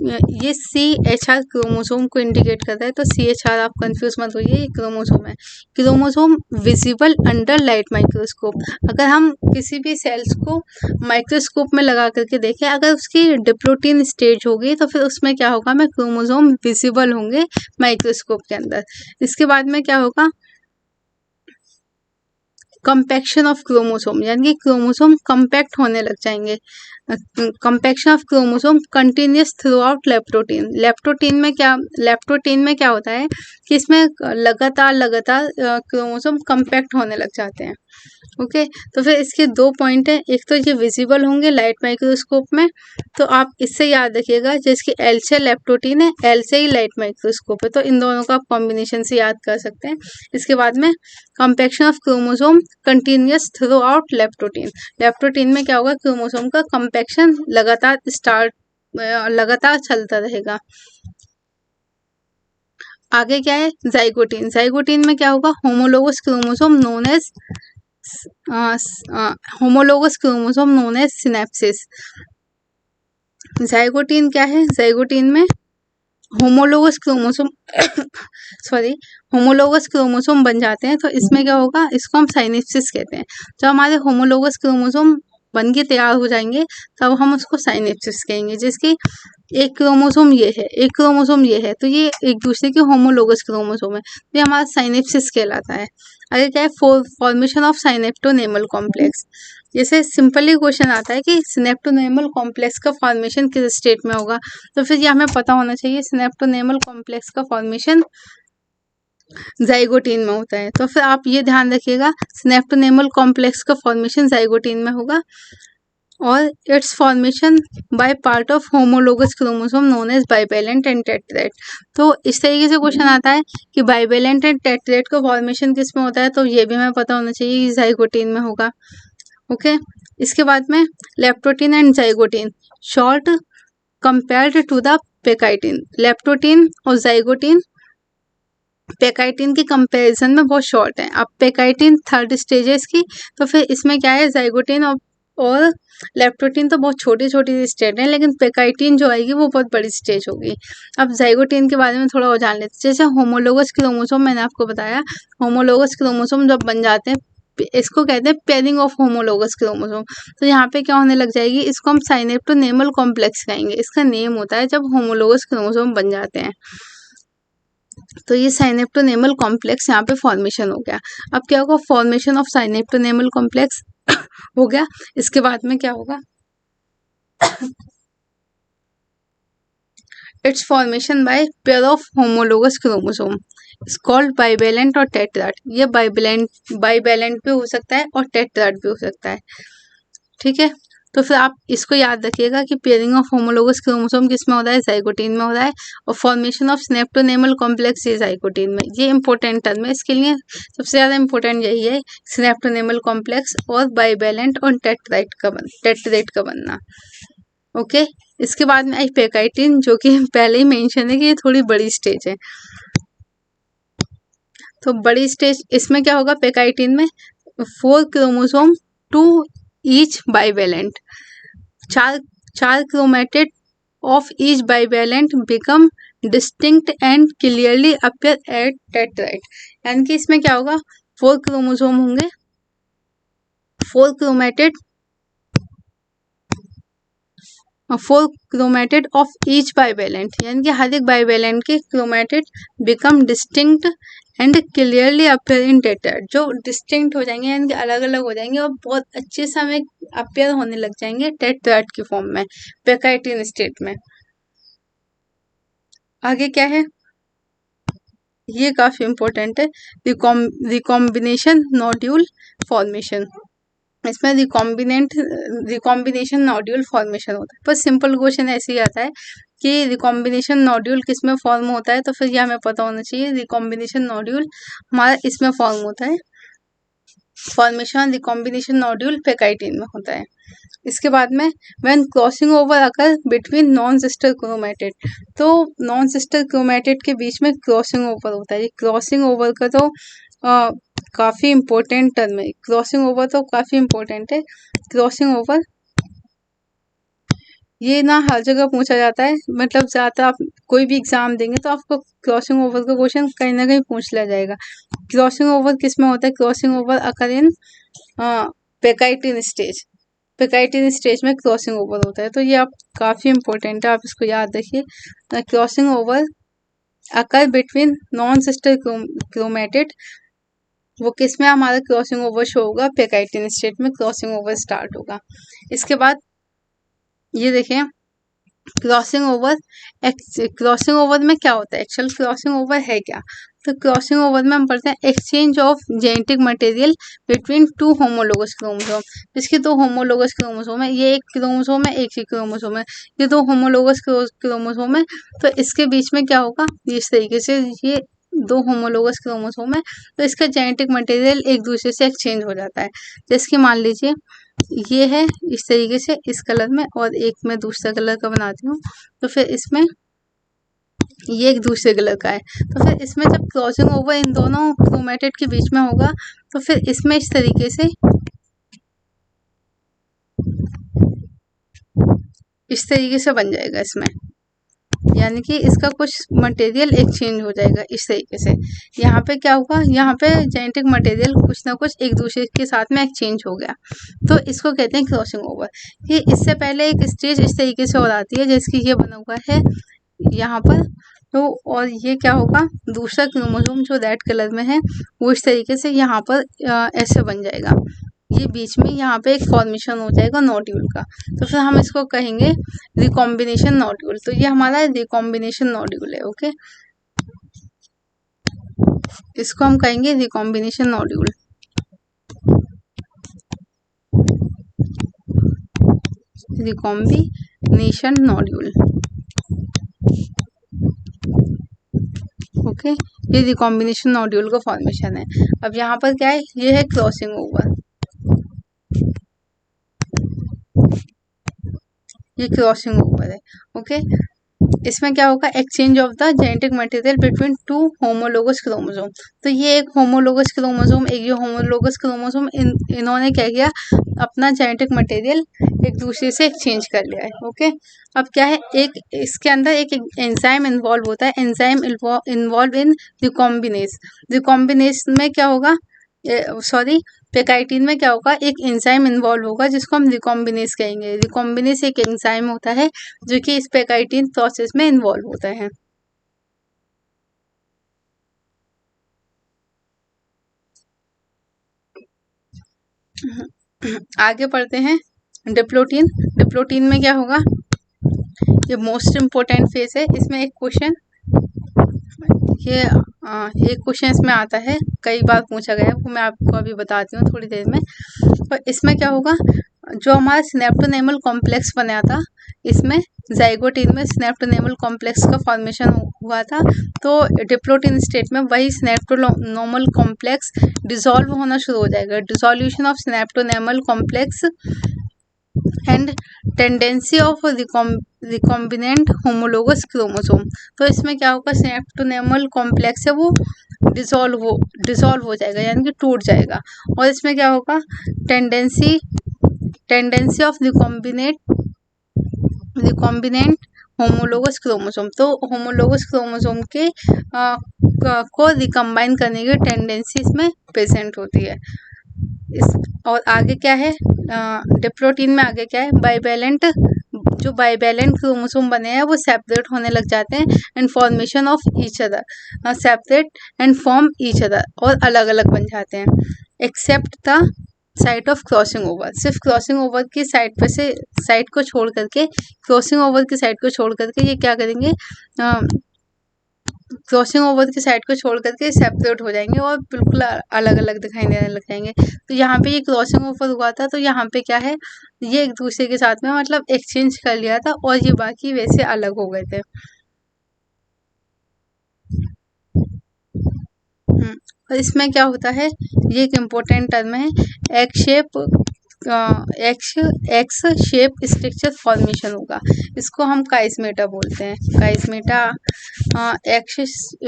ये CHR क्रोमोसोम को इंडिकेट करता है। तो CHR आप कंफ्यूज मत होइए, ये क्रोमोसोम है। Chromosome visible under light microscope. अगर हम किसी भी सेल्स को माइक्रोस्कोप में लगा करके देखें, अगर उसकी डिप्लोटीन स्टेज होगी तो फिर उसमें क्या होगा, में क्रोमोसोम विजिबल होंगे माइक्रोस्कोप के अंदर। इसके बाद में क्या होगा, कंपैक्शन ऑफ क्रोमोसोम, यानी कि क्रोमोसोम कंपैक्ट होने लग जाएंगे। Compaction of chromosome continuous through out leptotene. Leptotene में क्या होता है कि इसमें लगातार क्रोमोसोम कंपैक्ट होने लग जाते हैं। ओके, तो फिर इसके 2 पॉइंट है, एक तो ये विजिबल होंगे लाइट माइक्रोस्कोप में, तो आप इससे याद रखिएगा, जिसकी L से लेप्टोटीन है, L से ही लाइट माइक्रोस्कोप है, तो इन दोनों का आप कॉम्बिनेशन से याद कर सकते हैं। इसके बाद में compaction of chromosome continuous through out leptotene. Leptotene में क्या होगा, क्रोमोसोम का कंपैक्शन लगातार चलता रहेगा। आगे क्या है, जाइगोटीन। जाइगोटीन में क्या होगा, homologous chromosome known as synapsis. Zygotene क्या है, जाइगोटीन में होमोलोगस क्रोमोसोम होमोलोगस क्रोमोसोम बन जाते हैं। तो इसमें क्या होगा, इसको हम साइनेप्सिस कहते हैं। जब हमारे होमोलोगस क्रोमोसोम बन के तैयार हो जाएंगे तब हम उसको साइनेप्सिस कहेंगे, जिसकी एक क्रोमोसोम ये है, एक क्रोमोसोम ये है, तो ये एक दूसरे के होमोलोगस क्रोमोसोम है, तो ये हमारा साइनेप्सिस कहलाता है। आगे क्या है, फॉर्मेशन ऑफ साइनेप्टोनेमल कॉम्प्लेक्स। जैसे सिंपली क्वेश्चन आता है कि सिनेप्टोनेमल कॉम्प्लेक्स का फॉर्मेशन किस स्टेट में होगा, तो फिर ये हमें पता होना चाहिए, सिनेप्टोनेमल कॉम्प्लेक्स का फॉर्मेशन जाइगोटीन में होता है। तो फिर आप ये ध्यान रखिएगा, सिनेप्टोनेमल कॉम्प्लेक्स का फॉर्मेशन जाइगोटीन में होगा, और it's formation by part of homologous chromosome known as bivalent and tetrad. तो इस तरीके से क्वेश्चन आता है कि बाइवेलेंट एंड टेट्रेट का फॉर्मेशन किस में होता है, तो ये भी हमें पता होना चाहिए कि जाइगोटीन में होगा। ओके, इसके बाद में leptotene and zygotene short compared to the pachytene. Leptotene और जाइगोटीन पेकाइटिन की कंपैरिजन में बहुत शॉर्ट है। अब पेकाइटिन 3rd स्टेज है इसकी, तो फिर इसमें क्या है, जाइगोटीन और लेप्टोटीन तो बहुत छोटी छोटी स्टेज है, लेकिन पेकाइटिन जो आएगी वो बहुत बड़ी स्टेज होगी। अब जाइगोटीन के बारे में थोड़ा और जान लेते हैं। जैसे होमोलोगस क्रोमोसोम मैंने आपको बताया, होमोलोगस क्रोमोसोम जब बन जाते हैं, इसको कहते हैं पेयरिंग ऑफ होमोलोगस क्रोमोसोम। तो यहाँ पे क्या होने लग जाएगी, इसको हम साइनेप्टोनेमल कॉम्प्लेक्स कहेंगे। इसका नेम होता है जब होमोलोगस क्रोमोसोम बन जाते हैं। तो ये साइनेप्टोनेमल कॉम्प्लेक्स यहाँ पे फॉर्मेशन हो गया। अब क्या होगा, फॉर्मेशन ऑफ साइनेप्टोनेमल कॉम्प्लेक्स हो गया। इसके बाद में क्या होगा, it's formation bye pair of homologous chromosome is called bivalent और टेट्राड। ये बाइवेलेंट भी हो सकता है और टेट्राड भी हो सकता है। ठीक है, तो फिर आप इसको याद रखिएगा कि पेयरिंग ऑफ होमोलोगस क्रोमोसोम किस में हो रहा है, जाइगोटीन में हो रहा है, और फॉर्मेशन ऑफ सिनेप्टोनेमल कॉम्प्लेक्स ये जाइगोटीन में। ये इंपॉर्टेंट टर्म है, इसके लिए सबसे ज़्यादा इंपॉर्टेंट यही है, सिनेप्टोनेमल कॉम्प्लेक्स और बाइवेलेंट और टेट्रेट का बनना। ओके, इसके बाद में आई पेकाइटिन, जो कि पहले ही मेंशन है कि ये थोड़ी बड़ी स्टेज है। तो बड़ी स्टेज इसमें क्या होगा, पेकाइटिन में 4 क्रोमोसोम 2 ईच बाइवेलेंट, चार chromatid of each bivalent become distinct and clearly appear at tetrad। यानी कि इसमें क्या होगा, 4 क्रोमोसोम होंगे, 4 क्रोमेटिड ऑफ ईच बाइवेलेंट, यानी कि हर एक बाइवेलेंट के chromatid become distinct and clearly appear in tetrad. जो डिस्टिंक्ट हो जाएंगे यानी कि अलग अलग हो जाएंगे और बहुत अच्छे से हमें अपेयर होने लग जाएंगे टेट्राड की फॉर्म में, पेकाइटिन स्टेट में। आगे क्या है, ये काफी इंपॉर्टेंट है, रिकॉम्बिनेशन नोड्यूल फॉर्मेशन। इसमें रिकॉम्बिनेशन नोड्यूल फॉर्मेशन होता है। पर सिंपल क्वेश्चन ऐसे ही आता है कि रिकॉम्बिनेशन नोड्यूल किस में फॉर्म होता है, तो फिर ये हमें पता होना चाहिए रिकॉम्बिनेशन नोड्यूल हमारा इसमें फॉर्म होता है, फॉर्मेशन रिकॉम्बिनेशन नोड्यूल पेकाइटिन में होता है। इसके बाद में when crossing over occur between non sister chromatid, तो नॉन सिस्टर क्रोमेटिड के बीच में क्रॉसिंग ओवर होता है। क्रॉसिंग ओवर का तो काफ़ी इम्पोर्टेंट टर्म है, क्रॉसिंग ओवर तो काफ़ी इम्पोर्टेंट है। क्रॉसिंग ओवर ये ना हर जगह पूछा जाता है, मतलब ज़्यादातर आप कोई भी एग्जाम देंगे तो आपको क्रॉसिंग ओवर का क्वेश्चन कहीं ना कहीं पूछ लिया जाएगा। क्रॉसिंग ओवर किस में होता है? क्रॉसिंग ओवर अकर इन पेकाइटिन स्टेज, पेकाइटिन स्टेज में क्रॉसिंग ओवर होता है। तो ये आप काफ़ी इम्पोर्टेंट है, आप इसको याद रखिए। Crossing over occur between non sister chromatid, वो किस में हमारा क्रॉसिंग ओवर शो होगा? पेकाइटिन स्टेट में क्रॉसिंग ओवर स्टार्ट होगा। इसके बाद ये देखें क्रॉसिंग ओवर, क्रॉसिंग ओवर में क्या होता है? एक्चुअल क्रॉसिंग ओवर है क्या? तो क्रॉसिंग ओवर में हम पढ़ते हैं exchange of genetic material between two homologous chromosome. जिसके दो होमोलोगस क्रोमोसोम है, ये एक क्रोमोसोम है, एक ही क्रोमोसोम है, ये दो होमोलोगस क्रोमोसोम है, तो इसके बीच में क्या होगा? इस तरीके से ये दो होमोलोगस क्रोमोसोम है, तो इसका जेनेटिक मटेरियल एक दूसरे से एक्सचेंज हो जाता है। जैसे कि मान लीजिए ये है इस तरीके से इस कलर में, और एक मैं दूसरा कलर का बनाती हूँ, तो फिर इसमें ये एक दूसरे कलर का है, तो फिर इसमें जब क्रॉसिंग ओवर इन दोनों क्रोमेटिड के बीच में होगा, तो फिर इसमें इस तरीके से बन जाएगा इसमें, यानी कि इसका कुछ मटेरियल एक्सचेंज हो जाएगा इस तरीके से। यहाँ पे क्या होगा? यहाँ पे जेनेटिक मटेरियल कुछ ना कुछ एक दूसरे के साथ में एक्सचेंज हो गया, तो इसको कहते हैं क्रॉसिंग ओवर। ये इससे पहले एक स्टेज इस तरीके से और आती है, जैसे कि ये बना हुआ है यहाँ पर, तो और ये क्या होगा? दूसरा क्रोमोसोम जो रेड कलर में है वो इस तरीके से यहाँ पर ऐसे बन जाएगा, ये बीच में यहाँ पे एक फॉर्मेशन हो जाएगा नोड्यूल का, तो फिर हम इसको कहेंगे रिकॉम्बिनेशन नोड्यूल। तो ये हमारा रिकॉम्बिनेशन नोड्यूल है। ओके, इसको हम कहेंगे recombination nodule. Recombination nodule, okay, ये रिकॉम्बिनेशन नोड्यूल का फॉर्मेशन है। अब यहाँ पर क्या है? ये है क्रॉसिंग ओवर, ये क्रॉसिंग ओवर है। ओके, इसमें क्या होगा? Exchange of the genetic material between two homologous chromosome. तो ये एक होमोलोगस क्रोमोसोम, एक ये होमोलोगस क्रोमोसोम, इन्होंने क्या किया? अपना जेनेटिक मटेरियल एक दूसरे से एक्सचेंज कर लिया है। ओके, अब क्या है? एक इसके अंदर एक एंजाइम इन्वॉल्व होता है, enzyme involve in recombinase. Recombinase में क्या होगा? सॉरी, पेकाइटिन में क्या होगा? एक एंजाइम इन्वॉल्व होगा जिसको हम रिकॉम्बिनेस कहेंगे। रिकॉम्बिनेस एक एंजाइम होता है जो कि इस पेकाइटिन प्रोसेस में इन्वॉल्व होता है। आगे पढ़ते हैं डिप्लोटीन। डिप्लोटीन में क्या होगा? ये मोस्ट इम्पोर्टेंट फेज है। इसमें एक क्वेश्चन इसमें आता है, कई बार पूछा गया है, वो मैं आपको अभी बताती हूँ थोड़ी देर में। और इसमें क्या होगा? जो हमारा सिनेप्टोनेमल कॉम्प्लेक्स बना था, इसमें जाइगोटीन में सिनेप्टोनेमल कॉम्प्लेक्स का फॉर्मेशन हुआ था, तो डिप्लोटीन स्टेट में वही सिनेप्टोनोमल कॉम्प्लेक्स डिसॉल्व होना शुरू हो जाएगा। Dissolution of synaptonemal complex and tendency of recombinant homologous chromosome. तो इसमें क्या होगा? सिनेप्टोनेमल कॉम्प्लेक्स है वो डिसॉल्व हो जाएगा, यानी कि टूट जाएगा। और इसमें क्या होगा? Tendency of recombinant homologous chromosome, तो होमोलोगस क्रोमोसोम के को रिकम्बाइन करने की टेंडेंसी इसमें प्रेजेंट होती है। और आगे क्या है? डिप्लोटीन में आगे क्या है? बाइवैलेंट, जो बाइवैलेंट क्रोमोसोम बने हैं वो सेपरेट होने लग जाते हैं and formation of each other, separate and form each other, और अलग अलग बन जाते हैं। Except the site of crossing over, सिर्फ क्रॉसिंग ओवर की साइड पे से साइड को छोड़ करके, क्रॉसिंग ओवर की साइड को छोड़ करके ये क्या करेंगे? क्रॉसिंग ओवर की साइड को छोड़ करके सेपरेट हो जाएंगे और बिल्कुल अलग अलग दिखाई देने लग जाएंगे। तो यहाँ पे ये क्रॉसिंग ओवर हुआ था, तो यहाँ पे क्या है, ये एक दूसरे के साथ में मतलब एक्सचेंज कर लिया था और ये बाकी वैसे अलग हो गए थे। और इसमें क्या होता है, ये एक इम्पोर्टेंट टर्म है, x shape x shape structure formation होगा, इसको हम काइस्मेटा बोलते हैं। काइस्मेटा एक्स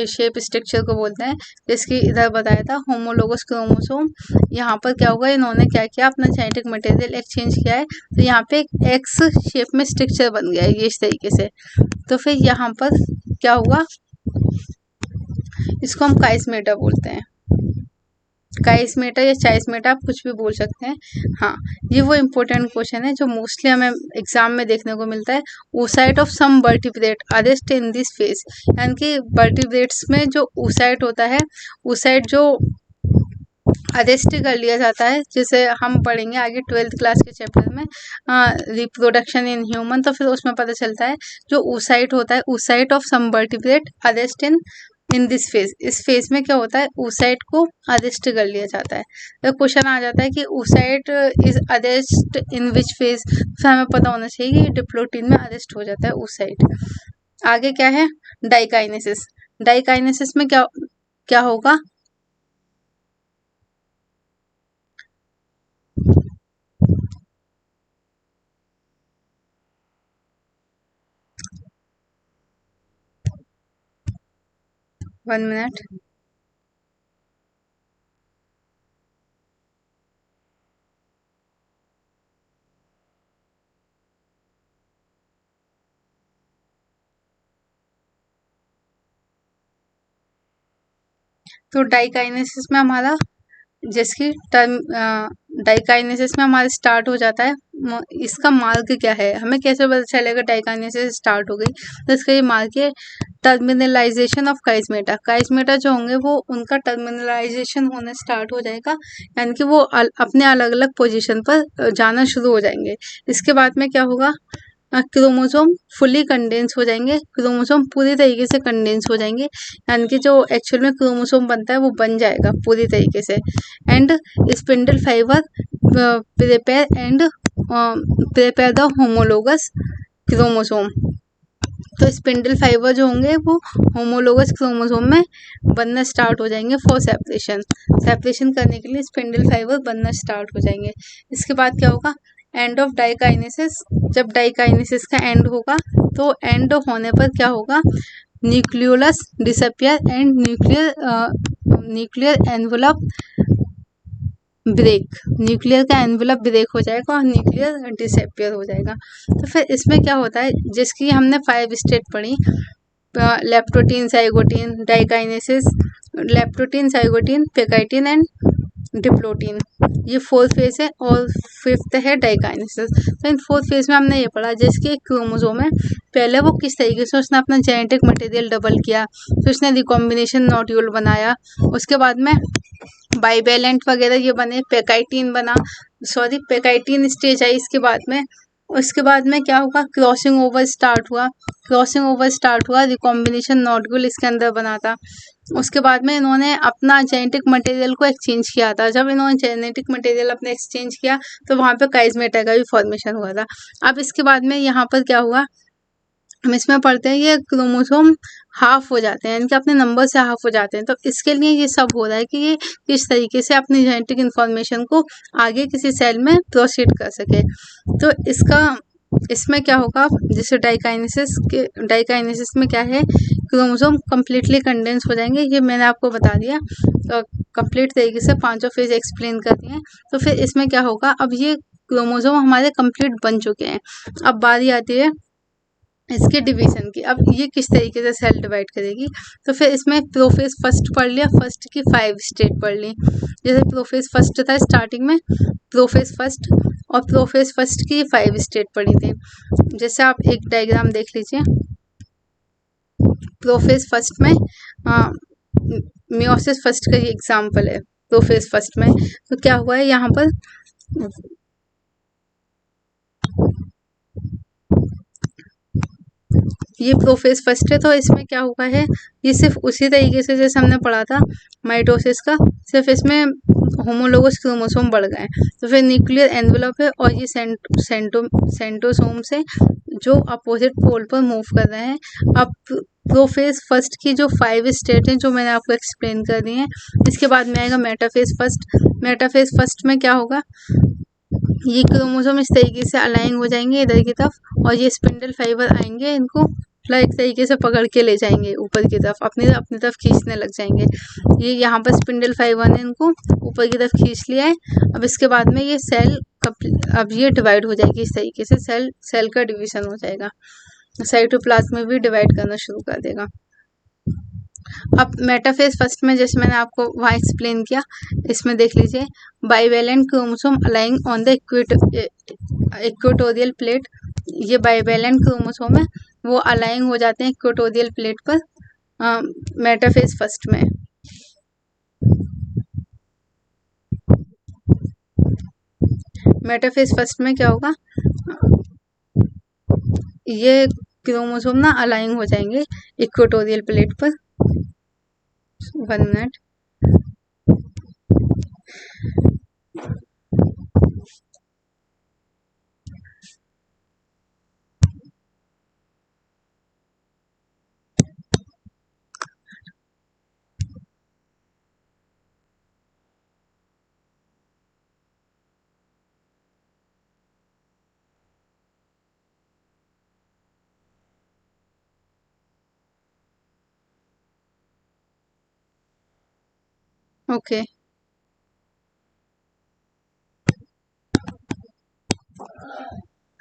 शेप स्ट्रक्चर को बोलते हैं। जिसकी इधर बताया था होमोलोगस क्रोमोसोम, यहाँ पर क्या हुआ, इन्होंने क्या किया, अपना जेनेटिक मटेरियल एक्सचेंज किया है, तो यहाँ पे एक एक्स शेप में स्ट्रक्चर बन गया है ये इस तरीके से। तो फिर यहाँ पर क्या हुआ, इसको हम काइस्मेटा बोलते हैं। काइस्मेटा या चाइस्मेटा आप कुछ भी बोल सकते हैं। हाँ, ये वो इम्पोर्टेंट क्वेश्चन है जो मोस्टली हमें एग्जाम में देखने को मिलता है। oocyte of some vertebrate arrest in this phase, यानी कि वर्टिब्रेट्स में जो oocyte होता है, oocyte जो अरेस्ट कर लिया जाता है, जिसे हम पढ़ेंगे आगे 12th क्लास के चैप्टर में रिप्रोडक्शन इन ह्यूमन, तो फिर उसमें पता चलता है जो oocyte होता है, oocyte of some vertebrate arrest in this phase, इस फेज में क्या होता है, oocyte को अरेस्ट कर लिया जाता है। तो क्वेश्चन आ जाता है कि oocyte is arrest in which phase, तो हमें पता होना चाहिए कि डिप्लोटीन में अरेस्ट हो जाता है oocyte। आगे क्या है, डाइकाइनेसिस। डाइकाइनेसिस में क्या क्या होगा, वन मिनट, तो डाइकाइनेसिस में हमारा, जिसकी टर्म डाइकाइनेसिस में हमारा स्टार्ट हो जाता है, इसका मार्ग क्या है, हमें कैसे पता चलेगा डाइकाइनेसिस स्टार्ट हो गई, तो इसका ये मार्ग है टर्मिनलाइजेशन ऑफ काइस्मेटा। काइस्मेटा जो होंगे वो उनका टर्मिनलाइजेशन होना स्टार्ट हो जाएगा, यानी कि वो अपने अलग अलग पोजीशन पर जाना शुरू हो जाएंगे। इसके बाद में क्या होगा, क्रोमोसोम फुली कंडेंस हो जाएंगे, क्रोमोसोम पूरी तरीके से कंडेंस हो जाएंगे, यानी कि जो एक्चुअल में क्रोमोसोम बनता है वो बन जाएगा पूरी तरीके से। And spindle fibre prepare the homologous chromosome, तो स्पिंडल फाइबर जो होंगे वो होमोलोगस क्रोमोसोम में बनना स्टार्ट हो जाएंगे फॉर सेपरेशन। सेपरेशन करने के लिए स्पिंडल फाइबर बनना स्टार्ट हो जाएंगे। इसके बाद क्या होगा, एंड ऑफ डाइकाइनेसिस। जब डाइकाइनेसिस का एंड होगा, तो एंड होने पर क्या होगा, nucleolus disappear and nuclear envelope break, nuclear का एनवलप ब्रेक हो जाएगा और न्यूक्लियर डिसअपियर हो जाएगा। तो फिर इसमें क्या होता है, जिसकी हमने 5 स्टेट पढ़ी, leptotene, zygotene, diakinesis, leptotene, zygotene, pachytene and diplotene, ये 4th फेज है, और 5th है डाइकाइनेसिस। तो इन 4th फेज में हमने ये पढ़ा, जिसके एक क्रोमोसोम है, पहले वो किस तरीके से उसने अपना जेनेटिक मटेरियल डबल किया, तो उसने रिकॉम्बिनेशन नोड्यूल बनाया, उसके बाद में बाइवेलेंट वगैरह ये बने, पेकाइटिन बना, सॉरी पेकाइटिन स्टेज आई इसके बाद में। उसके बाद में क्या होगा, क्रॉसिंग ओवर स्टार्ट हुआ, क्रॉसिंग ओवर स्टार्ट हुआ, रिकॉम्बिनेशन नोड्यूल इसके अंदर बना था। उसके बाद में इन्होंने अपना जेनेटिक मटेरियल को एक्सचेंज किया था, जब इन्होंने जेनेटिक मटेरियल अपने एक्सचेंज किया तो वहाँ पे काइस्मेटा का भी फॉर्मेशन हुआ था। अब इसके बाद में यहाँ पर क्या हुआ, हम इसमें पढ़ते हैं ये क्रोमोसोम हाफ हो जाते हैं, यानी कि अपने नंबर से हाफ हो जाते हैं। तो इसके लिए ये सब हो रहा है कि ये किस तरीके से अपनी जेनेटिक इन्फॉर्मेशन को आगे किसी सेल में प्रोसीड कर सके। तो इसमें क्या होगा, जैसे डाइकाइनेसिस में क्या है, क्रोमोसोम कम्प्लीटली कंडेंस हो जाएंगे, ये मैंने आपको बता दिया, कंप्लीट तरीके से 5 फेज एक्सप्लेन कर दिए। तो फिर इसमें क्या होगा, अब ये क्रोमोसोम हमारे कंप्लीट बन चुके हैं, अब बारी आती है इसके डिवीजन की। अब ये किस तरीके से सेल डिवाइड करेगी, तो फिर इसमें प्रोफेज फर्स्ट पढ़ लिया, फर्स्ट की 5 स्टेट पढ़ ली। जैसे प्रोफेज फर्स्ट था स्टार्टिंग में, प्रोफेज फर्स्ट, और प्रोफेज फर्स्ट की 5 स्टेट पढ़ी थी। जैसे आप एक डायग्राम देख लीजिए, प्रोफेज फर्स्ट में मियोसिस फर्स्ट का ये एग्जाम्पल है। प्रोफेज फर्स्ट में तो क्या हुआ है, यहाँ पर ये प्रोफेज फर्स्ट है। तो इसमें क्या हुआ है, ये सिर्फ उसी तरीके से जैसे हमने पढ़ा था माइटोसिस का, सिर्फ इसमें होमोलोगस क्रोमोसोम बढ़ गए हैं। तो फिर न्यूक्लियर एनवेलप है और ये सेंट्रोसोम से जो अपोजिट पोल पर मूव कर रहे हैं। अब प्रोफेज फर्स्ट की जो 5 स्टेट हैं जो मैंने आपको एक्सप्लेन कर दी हैं। इसके बाद में आएगा मेटाफेज फर्स्ट। मेटाफेज फर्स्ट में क्या होगा, ये क्रोमोसोम इस तरीके से अलाइन हो जाएंगे इधर की तरफ और ये स्पिंडल फाइबर आएंगे, इनको एक तरीके से पकड़ के ले जाएंगे ऊपर की तरफ, अपनी तरफ खींचने लग जाएंगे। ये यहाँ पर स्पिंडल फाइबर ने इनको ऊपर की तरफ खींच लिया है। अब इसके बाद में ये सेल अब ये डिवाइड हो जाएगी इस तरीके से, सेल का डिवीजन हो जाएगा, साइटोप्लाज्म में भी डिवाइड करना शुरू कर देगा। अब मेटाफेज फर्स्ट में जैसे मैंने आपको वहाँ एक्सप्लेन किया, इसमें देख लीजिए bivalent chromosome aligning on the equatorial plate. ये बाइवेलेंट क्रोमोसोम है, वो अलाइंग हो जाते हैं इक्वेटोरियल प्लेट पर मेटाफेज फर्स्ट में। मेटाफेज फर्स्ट में क्या होगा, ये क्रोमोसोम ना अलाइंग हो जाएंगे इक्वेटोरियल प्लेट पर। 1 मिनट। ओके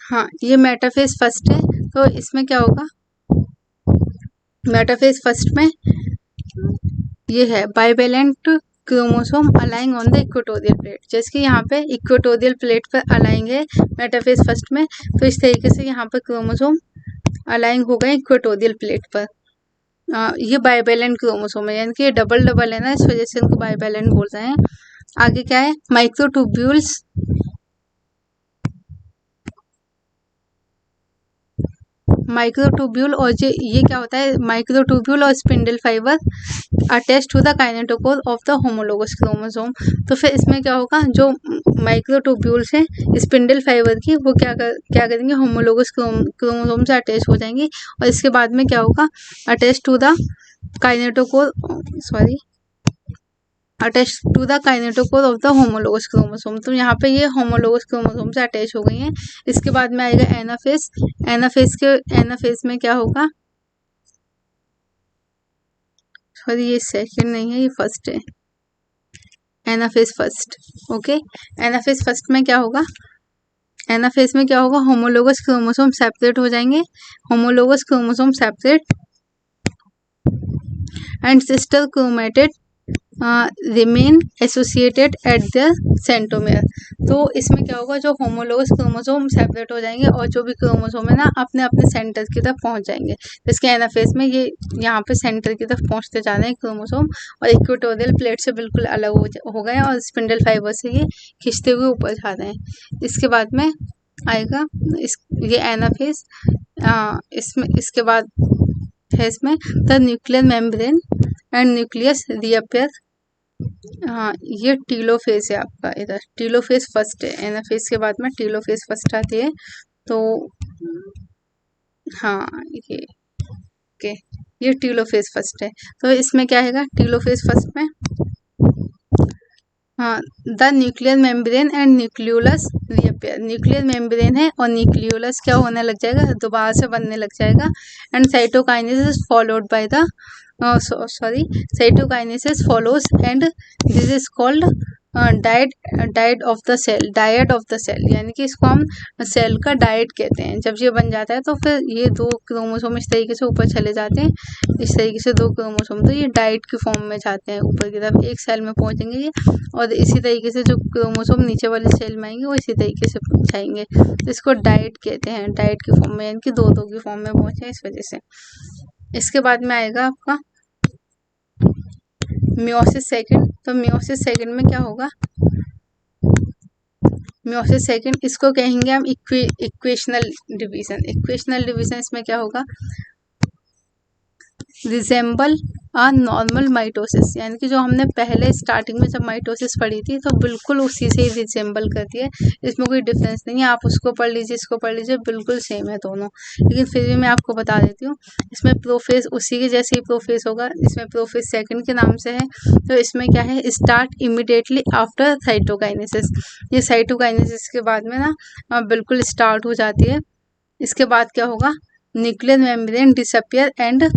हाँ, ये मेटाफेज फर्स्ट है। तो इसमें क्या होगा, मेटाफेज फर्स्ट में ये है bivalent chromosome aligning on the equatorial plate. जैसे कि यहाँ पे इक्वेटोरियल प्लेट पर अलाइंग है मेटाफेज फर्स्ट में, तो इस तरीके से यहाँ पर क्रोमोसोम अलाइंग हो गए इक्वेटोरियल प्लेट पर। ये बाइवेलेंट क्रोमोसोम है, यानी कि ये डबल डबल है ना, इस वजह से इनको बाइवेलेंट बोल रहे हैं। आगे क्या है, माइक्रोट्यूब्यूल्स। माइक्रोट्यूब्यूल और ये क्या होता है, माइक्रोट्यूब्यूल और spindle fibre attach to the kinetochore of the homologous chromosome. तो फिर इसमें क्या होगा, जो माइक्रोट्यूब्यूल्स हैं स्पिंडल फाइबर की, वो क्या करेंगे, होमोलोगस क्रोमोसोम से अटैच हो जाएंगी और इसके बाद में क्या होगा, attach to the kinetochore attach to the kinetochore of the homologous chromosome. तो यहाँ पे ये होमोलोगस क्रोमोसोम से अटैच हो गई हैं। इसके बाद में आएगा एनाफेज। एनाफेज में क्या होगा, सॉरी ये सेकंड नहीं है, ये फर्स्ट है, anaphase first. Okay, anaphase first में क्या होगा, एनाफेज में क्या होगा, होमोलोगस क्रोमोसोम सेपरेट हो जाएंगे, homologous chromosome separate and sister chromatid remain associated at the centromere. तो इसमें क्या होगा, जो होमोलोगस क्रोमोसोम सेपरेट हो जाएंगे और जो भी क्रोमोसोम है ना अपने अपने सेंटर की तरफ पहुंच जाएंगे। इसके एनाफेज में ये यहाँ पे सेंटर की तरफ पहुंचते जा रहे हैं क्रोमोसोम और इक्वेटोरियल प्लेट से बिल्कुल अलग हो गए और स्पिंडल फाइबर से ये खींचते हुए ऊपर जा रहे हैं। इसके बाद में आएगा ये एनाफेज। इसमें इसके बाद है इसमें the nuclear membrane and nucleus reappear. हाँ, ये टीलोफेज है आपका, इधर टीलोफेज फर्स्ट है, एनाफेज के बाद में टीलोफेज फर्स्ट आती है। तो हाँ ये ओके, ये टीलोफेज फर्स्ट है। तो इसमें क्या है, टीलोफेज फर्स्ट में हाँ the nuclear membrane and nucleolus reappear. Nuclear membrane है और न्यूक्लियोलस क्या होने लग जाएगा, दोबारा से बनने लग जाएगा। And cytokinesis followed by the cytokinesis follows and this is called dyad of the cell. Dyad of the cell यानी कि इसको हम सेल का डाइट कहते हैं। जब ये बन जाता है तो फिर ये दो क्रोमोसोम इस तरीके से ऊपर चले जाते हैं, इस तरीके से दो क्रोमोसोम, तो ये डाइट की फॉर्म में जाते हैं ऊपर की तरफ, एक सेल में पहुंचेंगे ये, और इसी तरीके से जो क्रोमोसोम नीचे वाले सेल में आएंगे वो इसी तरीके से जाएंगे। इसको डाइट कहते हैं, डाइट की फॉर्म में, यानी कि दो दो की फॉर्म में पहुंचे इस वजह से। इसके बाद में आएगा आपका मियोसिस सेकंड। तो मियोसिस सेकंड में क्या होगा, मियोसिस सेकंड, इसको कहेंगे हम इक्वेशनल डिवीजन। इक्वेशनल डिवीजन इसमें क्या होगा, रिजेंबल आ नॉर्मल माइटोसिस, यानी कि जो हमने पहले स्टार्टिंग में जब माइटोसिस पढ़ी थी तो बिल्कुल उसी से ही रिजेंबल करती है, इसमें कोई डिफरेंस नहीं है। आप उसको पढ़ लीजिए, इसको पढ़ लीजिए, बिल्कुल सेम है दोनों। लेकिन फिर भी मैं आपको बता देती हूँ, इसमें प्रोफेज उसी के जैसे ही प्रोफेज होगा, इसमें प्रोफेज सेकंड के नाम से है। तो इसमें क्या है, स्टार्ट इमिडिएटली आफ्टर साइटोकाइनेसिस। ये साइटोकाइनेसिस के बाद में ना बिल्कुल स्टार्ट हो जाती है। इसके बाद क्या होगा, nuclear membrane disappear and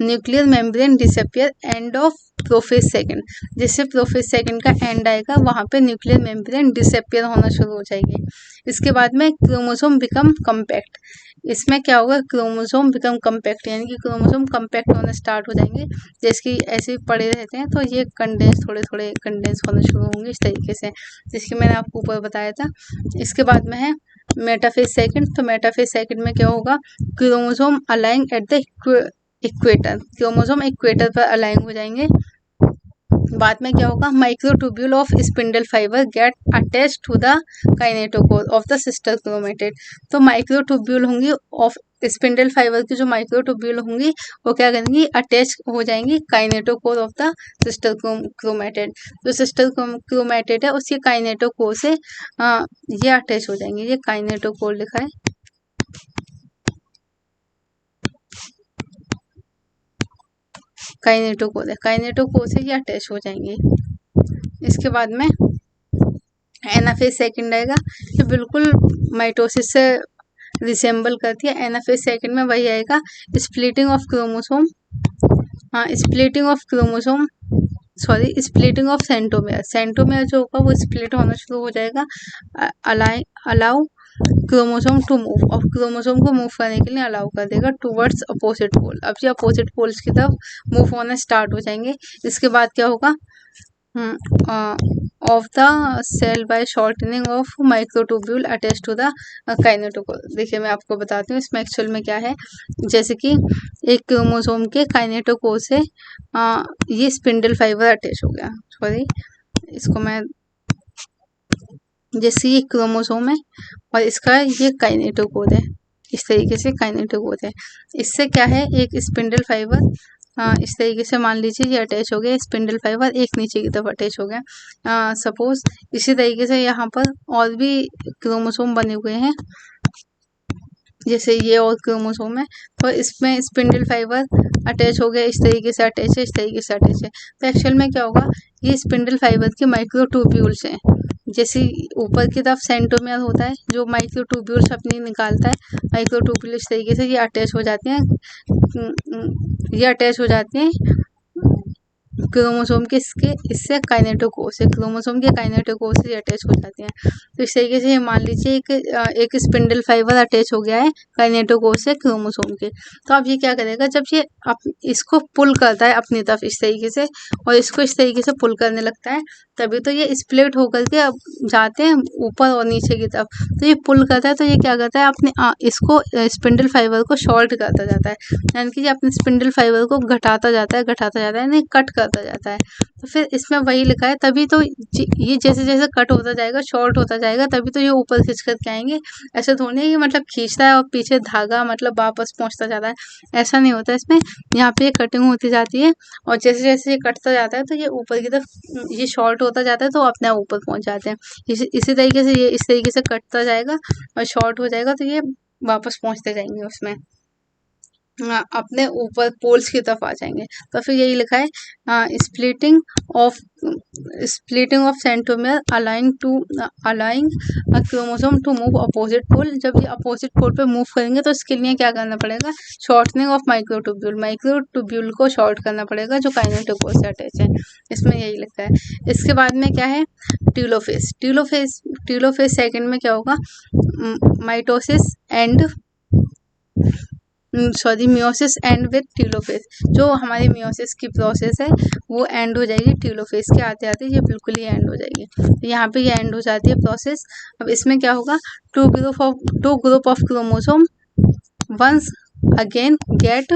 nuclear membrane disappear end of prophase second. जिससे प्रोफेज सेकंड का एंड आएगा वहां पे न्यूक्लियर मेम्ब्रेन डिसअपियर होना शुरू हो जाएगी। इसके बाद में क्रोमोसोम बिकम कम्पैक्ट। इसमें क्या होगा, क्रोमोसोम बिकम कम्पैक्ट, यानी कि क्रोमोसोम कम्पैक्ट होना स्टार्ट हो जाएंगे। जैसे कि ऐसे ही पड़े रहते हैं तो ये कंडेंस, थोड़े थोड़े कंडेंस होना शुरू होंगे इस तरीके से, जिसकी मैंने आपको ऊपर बताया था। इसके बाद में है मेटाफेज सेकंड। तो मेटाफेज सेकंड में क्या होगा, chromosome align at the equator, chromosome equator पर अलाइन हो जाएंगे। बाद में क्या होगा, microtubule of spindle fibre get attach to the kinetochore of the sister chromatid. तो माइक्रोट्यूब्यूल होंगी ऑफ स्पिंडल फाइबर की, जो माइक्रोट्यूब्यूल होंगी वो क्या करेंगी, अटैच हो जाएंगी kinetochore of the sister chromatid. जो सिस्टर क्रोमेटिड है उसके काइनेटोकोर से ये अटैच हो जाएंगे। ये काइनेटोकोर लिखा है, काइनेटोकोर है, काइनेटोकोर से ये अटैच हो जाएंगे। इसके बाद में एनाफेज सेकंड आएगा, जो बिल्कुल माइटोसिस से रिसेंबल करती है। एनाफेज सेकंड में वही आएगा, splitting of chromosome, splitting of chromosome, sorry splitting of centromere. Centromere जो होगा वो स्प्लिट होना शुरू हो जाएगा। अलाउ क्रोमोसोम टू मूव, और क्रोमोसोम को मूव करने के लिए अलाउ कर देगा टूवर्ड्स अपोजिट पोल। अब ये अपोजिट पोल्स की तरफ मूव होना स्टार्ट हो जाएंगे। इसके बाद क्या होगा, of the cell by shortening of microtubule attach to the kinetochore. देखिए मैं आपको बताती हूँ इसमें एक्चुअल में क्या है। जैसे कि एक क्रोमोसोम के काइनेटोकोर से ये स्पिंडल फाइबर अटैच हो गया, सॉरी इसको मैं, जैसे ये क्रोमोसोम है और इसका ये काइनेटोकोर है, इस तरीके से काइनेटोकोर है। इससे क्या है, एक स्पिंडल फाइबर इस तरीके से मान लीजिए ये अटैच हो गया, स्पिंडल फाइबर एक नीचे की तरफ अटैच हो गया। सपोज इसी तरीके से यहाँ पर और भी क्रोमोसोम बने हुए हैं, जैसे ये और क्रोमोसोम है, तो इसमें स्पिंडल फाइबर अटैच हो गया, इस तरीके से अटैच है, इस तरीके से अटैच है। तो एक्चुअल में क्या होगा, ये स्पिंडल फाइबर के माइक्रोट्यूब्यूल्स हैं। जैसे ऊपर की तरफ सेंटोमेयर होता है जो माइक्रोट्यूब्यूल्स अपनी निकालता है, माइक्रोट्यूब्यूल इस तरीके से ये अटैच हो जाते हैं, ये अटैच हो जाते हैं क्रोमोसोम के इससे काइनेटोकोर से, क्रोमोसोम के काइनेटोकोर से अटैच हो जाते हैं। तो इस तरीके से मान लीजिए एक स्पिंडल फाइबर अटैच हो गया है काइनेटोकोर से क्रोमोसोम के। तो अब ये क्या करेगा, जब ये इसको पुल करता है अपनी तरफ इस तरीके से और इसको इस तरीके से पुल करने लगता है, तभी तो ये स्प्लिट होकर के अब जाते हैं ऊपर और नीचे की तरफ। तो ये पुल करता है तो ये क्या करता है, अपने इसको स्पिंडल फाइबर को शॉर्ट करता जाता है, यानी कि ये अपने स्पिंडल फाइबर को घटाता जाता है, यानी कट करता जाता है। तो फिर इसमें वही लिखा है, तभी तो ये जैसे जैसे कट होता जाएगा, शॉर्ट होता जाएगा, तभी तो ये ऊपर खींच करके आएंगे। ऐसे थोड़ी है ये मतलब खींचता है और पीछे धागा मतलब वापस पहुंचता जाता है, ऐसा नहीं होता इसमें। यहाँ पे ये कटिंग होती जाती है और जैसे जैसे ये कटता जाता है तो ये ऊपर की तरफ ये शॉर्ट होता जाता है, तो अपने आप ऊपर पहुंच जाते हैं। इसी तरीके से ये इस तरीके से कटता जाएगा और शॉर्ट हो जाएगा, तो ये वापस पहुंचते जाएंगे उसमें, अपने ऊपर पोल्स की तरफ आ जाएंगे। तो फिर यही लिखा है, splitting of centromere aligning chromosome to move opposite pole. जब ये अपोजिट पोल पे मूव करेंगे तो इसके लिए क्या करना पड़ेगा, शॉर्टनिंग ऑफ माइक्रोट्यूब्यूल को शॉर्ट करना पड़ेगा जो काइनेटोकोर से अटैच है। इसमें यही लिखा है। इसके बाद में क्या है, टीलोफेज सेकंड में क्या होगा, mitosis and meiosis and with telophase. जो हमारी मियोसिस की प्रोसेस है वो एंड हो जाएगी टीलोफेज के आते आते, ये बिल्कुल ही एंड हो जाएगी। तो यहाँ पे ये एंड हो जाती है प्रोसेस। अब इसमें क्या होगा, two group of chromosome once again get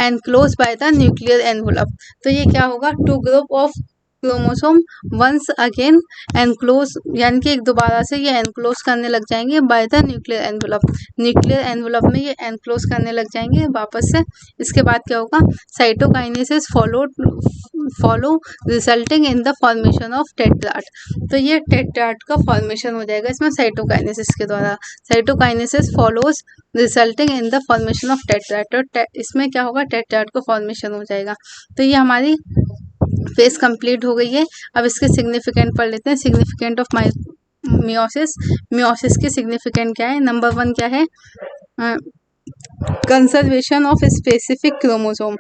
enclose by the nuclear envelope. तो ये क्या होगा, two group of chromosome once again enclose, यानी कि एक दोबारा से ये एनक्लोज करने लग जाएंगे bye the nuclear envelope. Nuclear envelope में ये एनक्लोज करने लग जाएंगे वापस से। इसके बाद क्या होगा, cytokinesis follow resulting in the formation of tetrad. तो ये टेट्राड का फॉर्मेशन हो जाएगा इसमें साइटोकाइनेसिस के द्वारा। Cytokinesis follows resulting in the formation of tetrad. तो इसमें क्या होगा, टेट्राड का फॉर्मेशन हो जाएगा। तो ये हमारी फेज कंप्लीट हो गई है। अब इसके सिग्निफिकेंट पढ़ लेते हैं। Significant of meiosis. मियोसिस के सिग्निफिकेंट क्या है? नंबर 1 क्या है, conservation of specific chromosome.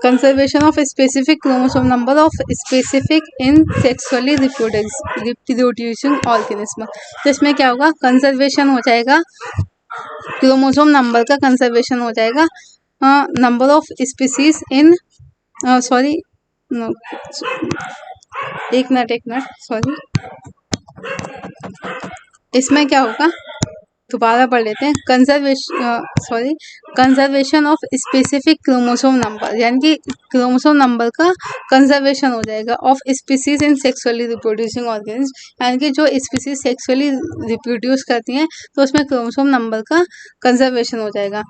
Conservation of specific chromosome number of specific in sexually reproducing organism. तो इसमें क्या होगा, कंजर्वेशन हो जाएगा, क्रोमोसोम नंबर का कंजर्वेशन हो जाएगा। Number of species in sorry एक मिनट सॉरी, इसमें क्या होगा, दोबारा पढ़ लेते हैं। Conservation of specific chromosome number, यानी कि क्रोमोसोम नंबर का कंजर्वेशन हो जाएगा of species in sexually reproducing organism, यानी कि जो स्पीसीज सेक्सुअली रिप्रोड्यूस करती हैं तो उसमें क्रोमोसोम नंबर का कंजर्वेशन हो जाएगा।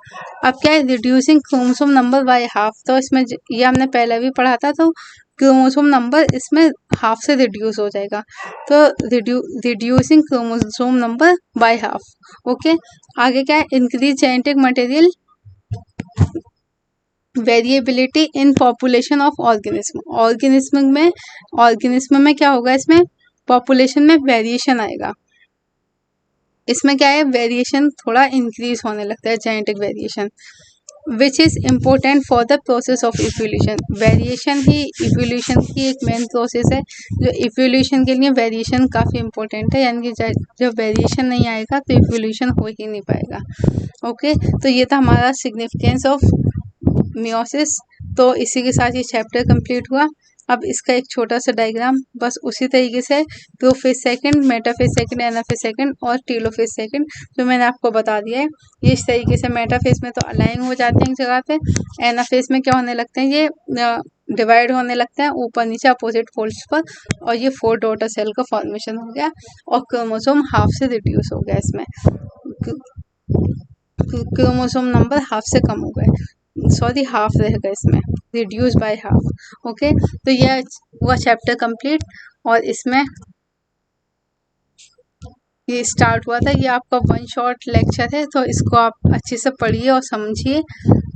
अब क्या है, reducing chromosome number by half. तो इसमें ये हमने पहले भी पढ़ा था, तो क्रोमोसोम नंबर इसमें हाफ से रिड्यूस हो जाएगा। तो reducing chromosome number by half. Okay, आगे क्या है, increase genetic material variability in population of organism. Organism में क्या होगा, इसमें पॉपुलेशन में वेरिएशन आएगा। इसमें क्या है, वेरिएशन थोड़ा इंक्रीज होने लगता है, genetic variation, which is important for the process of evolution. Variation he evolution की एक मेन प्रोसेस है। जो इवोल्यूशन के लिए वेरिएशन काफ़ी इंपॉर्टेंट है, यानी कि जब वेरिएशन नहीं आएगा तो इवोल्यूशन हो ही नहीं पाएगा। ओके, तो ये था हमारा सिग्निफिकेंस ऑफ मियोसिस। तो इसी के साथ ये चैप्टर कंप्लीट हुआ। अब इसका एक छोटा सा डायग्राम बस उसी तरीके से prophase second, metaphase second, anaphase second और टेलोफेज सेकंड जो मैंने आपको बता दिया है, ये इस तरीके से मेटाफेज में तो अलाइन हो जाते हैं एक जगह पे। एनाफेज में क्या होने लगते हैं, ये डिवाइड होने लगते हैं ऊपर नीचे अपोजिट फोल्ड्स पर, और ये 4 डॉटर सेल का फॉर्मेशन हो गया और क्रोमोसोम हाफ से रिड्यूस हो गया। इसमें क्रोमोसोम नंबर हाफ से कम हो गए, सॉरी हाफ रहेगा इसमें, रिड्यूस बाय हाफ। ओके, तो यह हुआ चैप्टर कंप्लीट और इसमें ये स्टार्ट हुआ था। ये आपका 1 शॉर्ट लेक्चर है, तो इसको आप अच्छे से पढ़िए और समझिए।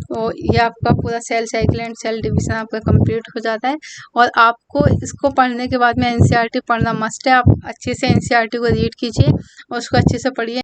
तो ये आपका पूरा cell cycle and cell division आपका कंप्लीट हो जाता है। और आपको इसको पढ़ने के बाद में एनसीईआरटी पढ़ना मस्ट है। आप अच्छे से एनसीईआरटी को रीड कीजिए और उसको अच्छे से पढ़िए।